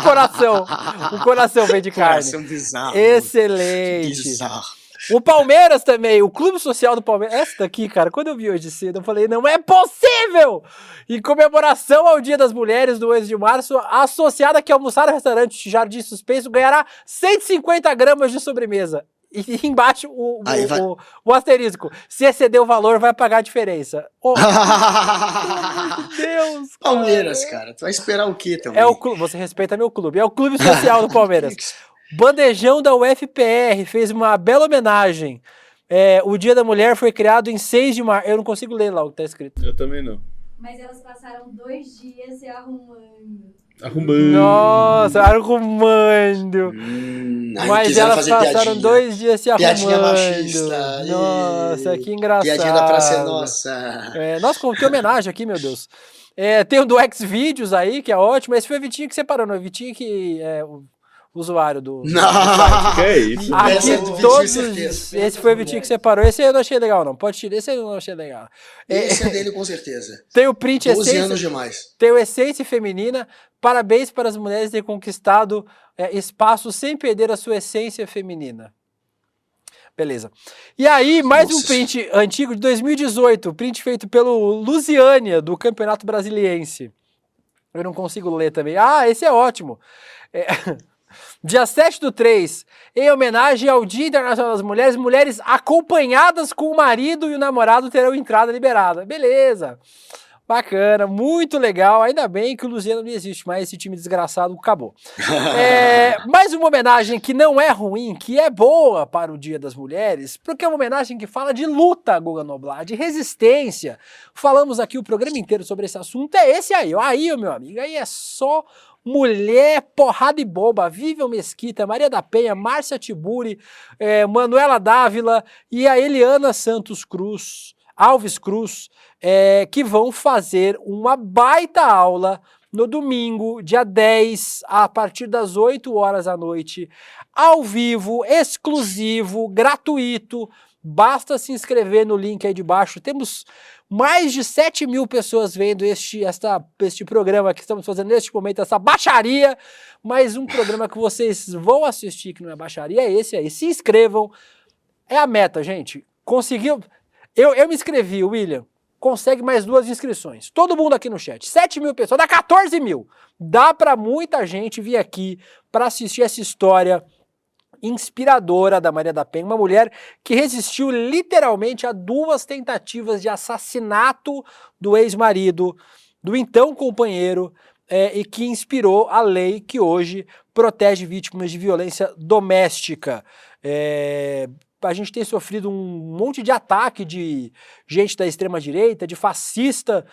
O coração vem de carne. Coração bizarro. Excelente. Bizarro. O Palmeiras também, o Clube Social do Palmeiras. Essa daqui, cara, quando eu vi hoje cedo, eu falei, não é possível! Em comemoração ao Dia das Mulheres do 8 de março, a associada que almoçar no restaurante Jardim Suspenso ganhará 150 gramas de sobremesa. E embaixo Aí vai- o asterisco. Se exceder o valor, vai pagar a diferença. Oh, meu Deus! Palmeiras, cara. Tu vai esperar o quê também? É o clube, você respeita meu clube. É o clube social do Palmeiras. Bandejão da UFPR fez uma bela homenagem. O Dia da Mulher foi criado em 6 de março. Eu não consigo ler lá o que tá escrito. Eu também não. Mas elas passaram 2 dias se arrumando. Nossa, arrumando. Mas quiseram elas fazer passaram piadinha. 2 dias se arrumando. Piadinha machista. Nossa, que engraçado. Piadinha da Praça é Nossa. Nossa, como tem homenagem aqui, meu Deus. Tem o do Xvideos aí, que é ótimo. Esse foi o Vitinho que separou, não? O Vitinho que é o usuário do Não. Que é isso? Aqui Essa é do Vitinho, todos. certeza. Esse foi o Vitinho que separou. Esse aí eu não achei legal, não. Pode tirar. Esse aí eu não achei legal. Esse é dele, com certeza. Tem o print 12 essência. anos demais. Tem o Essência Feminina. Parabéns para as mulheres terem conquistado espaço sem perder a sua essência feminina. Beleza. E aí, mais um print antigo de 2018. Print feito pelo Lusiânia, do Campeonato Brasiliense. Eu não consigo ler também. Ah, esse é ótimo. Dia 7/3, em homenagem ao Dia Internacional das Mulheres, mulheres acompanhadas com o marido e o namorado terão entrada liberada. Beleza. Bacana, muito legal. Ainda bem que o Luziano não existe mais, esse time desgraçado acabou. Mais uma homenagem que não é ruim, que é boa para o Dia das Mulheres, porque é uma homenagem que fala de luta, Guga Noblar, de resistência. Falamos aqui o programa inteiro sobre esse assunto. É esse aí, ó. Aí, meu amigo, aí é só mulher, porrada e bomba. Vivian Mesquita, Maria da Penha, Márcia Tiburi, Manuela Dávila e a Eliana Alves Cruz, que vão fazer uma baita aula no domingo, dia 10, a partir das 8 horas da noite, ao vivo, exclusivo, gratuito. Basta se inscrever no link aí de baixo. Temos mais de 7.000 pessoas vendo este programa que estamos fazendo neste momento, essa baixaria, mas um programa que vocês vão assistir, que não é baixaria, é esse aí. Se inscrevam, é a meta, gente. Conseguiu? Eu me inscrevi, William. Consegue mais 2 inscrições. Todo mundo aqui no chat. 7.000 pessoas, dá 14.000. Dá para muita gente vir aqui para assistir essa história inspiradora da Maria da Penha, uma mulher que resistiu literalmente a 2 tentativas de assassinato do ex-marido, do então companheiro, e que inspirou a lei que hoje protege vítimas de violência doméstica. A gente tem sofrido um monte de ataque de gente da extrema-direita, de fascista,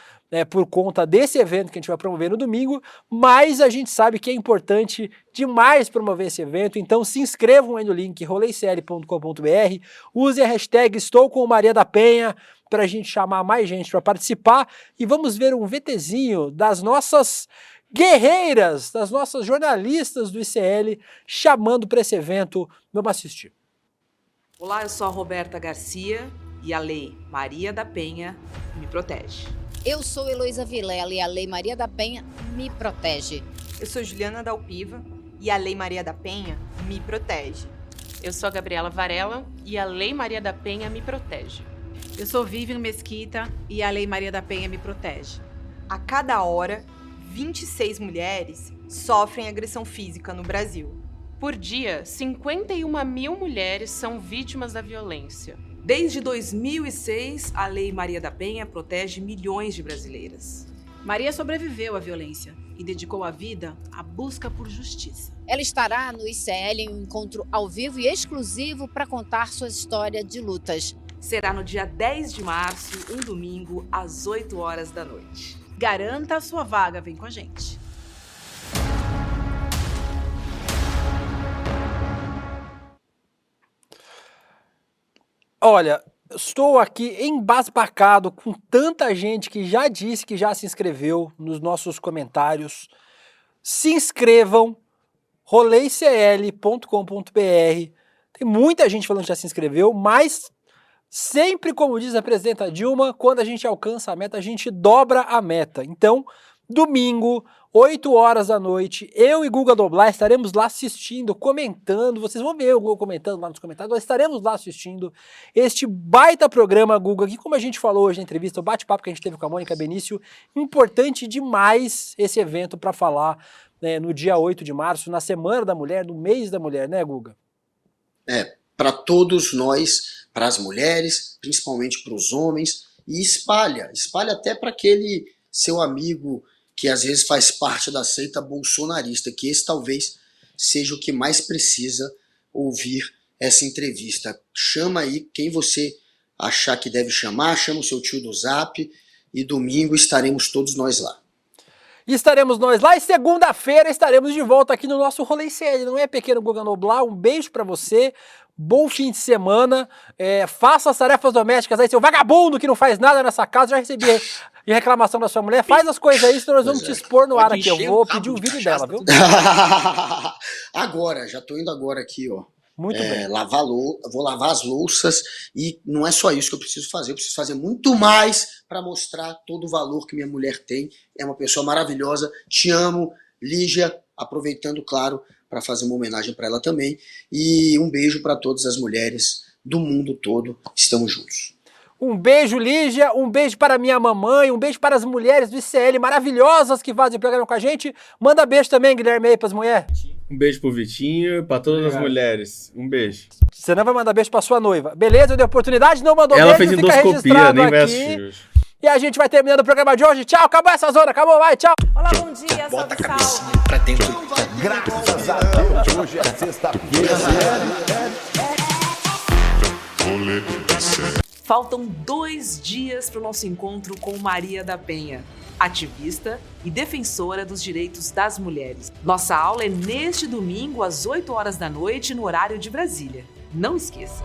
por conta desse evento que a gente vai promover no domingo, mas a gente sabe que é importante demais promover esse evento, então se inscrevam aí no link roleicl.com.br, use a hashtag Estou com Maria da Penha para a gente chamar mais gente para participar e vamos ver um VTzinho das nossas guerreiras, das nossas jornalistas do ICL chamando para esse evento. Vamos assistir. Olá, eu sou a Roberta Garcia e a Lei Maria da Penha me protege. Eu sou Heloísa Vilela e a Lei Maria da Penha me protege. Eu sou Juliana Dalpiva e a Lei Maria da Penha me protege. Eu sou a Gabriela Varela e a Lei Maria da Penha me protege. Eu sou Vivian Mesquita e a Lei Maria da Penha me protege. A cada hora, 26 mulheres sofrem agressão física no Brasil. Por dia, 51.000 mulheres são vítimas da violência. Desde 2006, a Lei Maria da Penha protege milhões de brasileiras. Maria sobreviveu à violência e dedicou a vida à busca por justiça. Ela estará no ICL em um encontro ao vivo e exclusivo para contar sua história de lutas. Será no dia 10 de março, um domingo, às 8 horas da noite. Garanta a sua vaga, vem com a gente. Olha, estou aqui embasbacado com tanta gente que já disse que já se inscreveu nos nossos comentários. Se inscrevam, roleicl.com.br. Tem muita gente falando que já se inscreveu, mas sempre, como diz a presidenta Dilma, quando a gente alcança a meta, a gente dobra a meta. Então, domingo, 8 horas da noite, eu e Guga Noblar estaremos lá assistindo, comentando, vocês vão ver o Guga comentando lá nos comentários, nós estaremos lá assistindo este baita programa, Guga, que como a gente falou hoje na entrevista, o bate-papo que a gente teve com a Mônica Benício, importante demais esse evento para falar, né, no dia 8 de março, na Semana da Mulher, no mês da mulher, né, Guga? para todos nós, para as mulheres, principalmente para os homens, e espalha até para aquele seu amigo que às vezes faz parte da seita bolsonarista, que esse talvez seja o que mais precisa ouvir essa entrevista. Chama aí quem você achar que deve chamar, chama o seu tio do Zap, e domingo estaremos todos nós lá. Estaremos nós lá e segunda-feira estaremos de volta aqui no nosso Rolê CL, não é, pequeno Guga Noblar? Um beijo pra você, bom fim de semana, faça as tarefas domésticas aí, seu vagabundo que não faz nada nessa casa, já recebi reclamação da sua mulher, faz as coisas aí, senão nós vamos te expor no ar aqui, eu vou pedir um vídeo dela, viu? Agora, já tô indo agora aqui, ó. Muito bem. Vou lavar as louças e não é só isso que eu preciso fazer muito mais para mostrar todo o valor que minha mulher tem. É uma pessoa maravilhosa, te amo, Lígia, aproveitando, claro, para fazer uma homenagem para ela também. E um beijo para todas as mulheres do mundo todo, estamos juntos. Um beijo, Lígia, um beijo para minha mamãe, um beijo para as mulheres do ICL maravilhosas que fazem o programa com a gente. Manda beijo também, Guilherme, aí para as mulheres. Um beijo pro Vitinho e pra todas as mulheres. Um beijo. Você não vai mandar beijo pra sua noiva. Beleza, eu dei oportunidade, não mandou Ela beijo, fez fica endoscopia, registrado nem vai aqui. assistir hoje. E a gente vai terminando o programa de hoje. Tchau, acabou essa zona, acabou, vai, tchau. Olá, bom dia, bota a cabecinha pra dentro. Graças a Deus, hoje é sexta-feira. Faltam 2 dias para o nosso encontro com Maria da Penha, ativista e defensora dos direitos das mulheres. Nossa aula é neste domingo às 8 horas da noite no horário de Brasília. Não esqueça!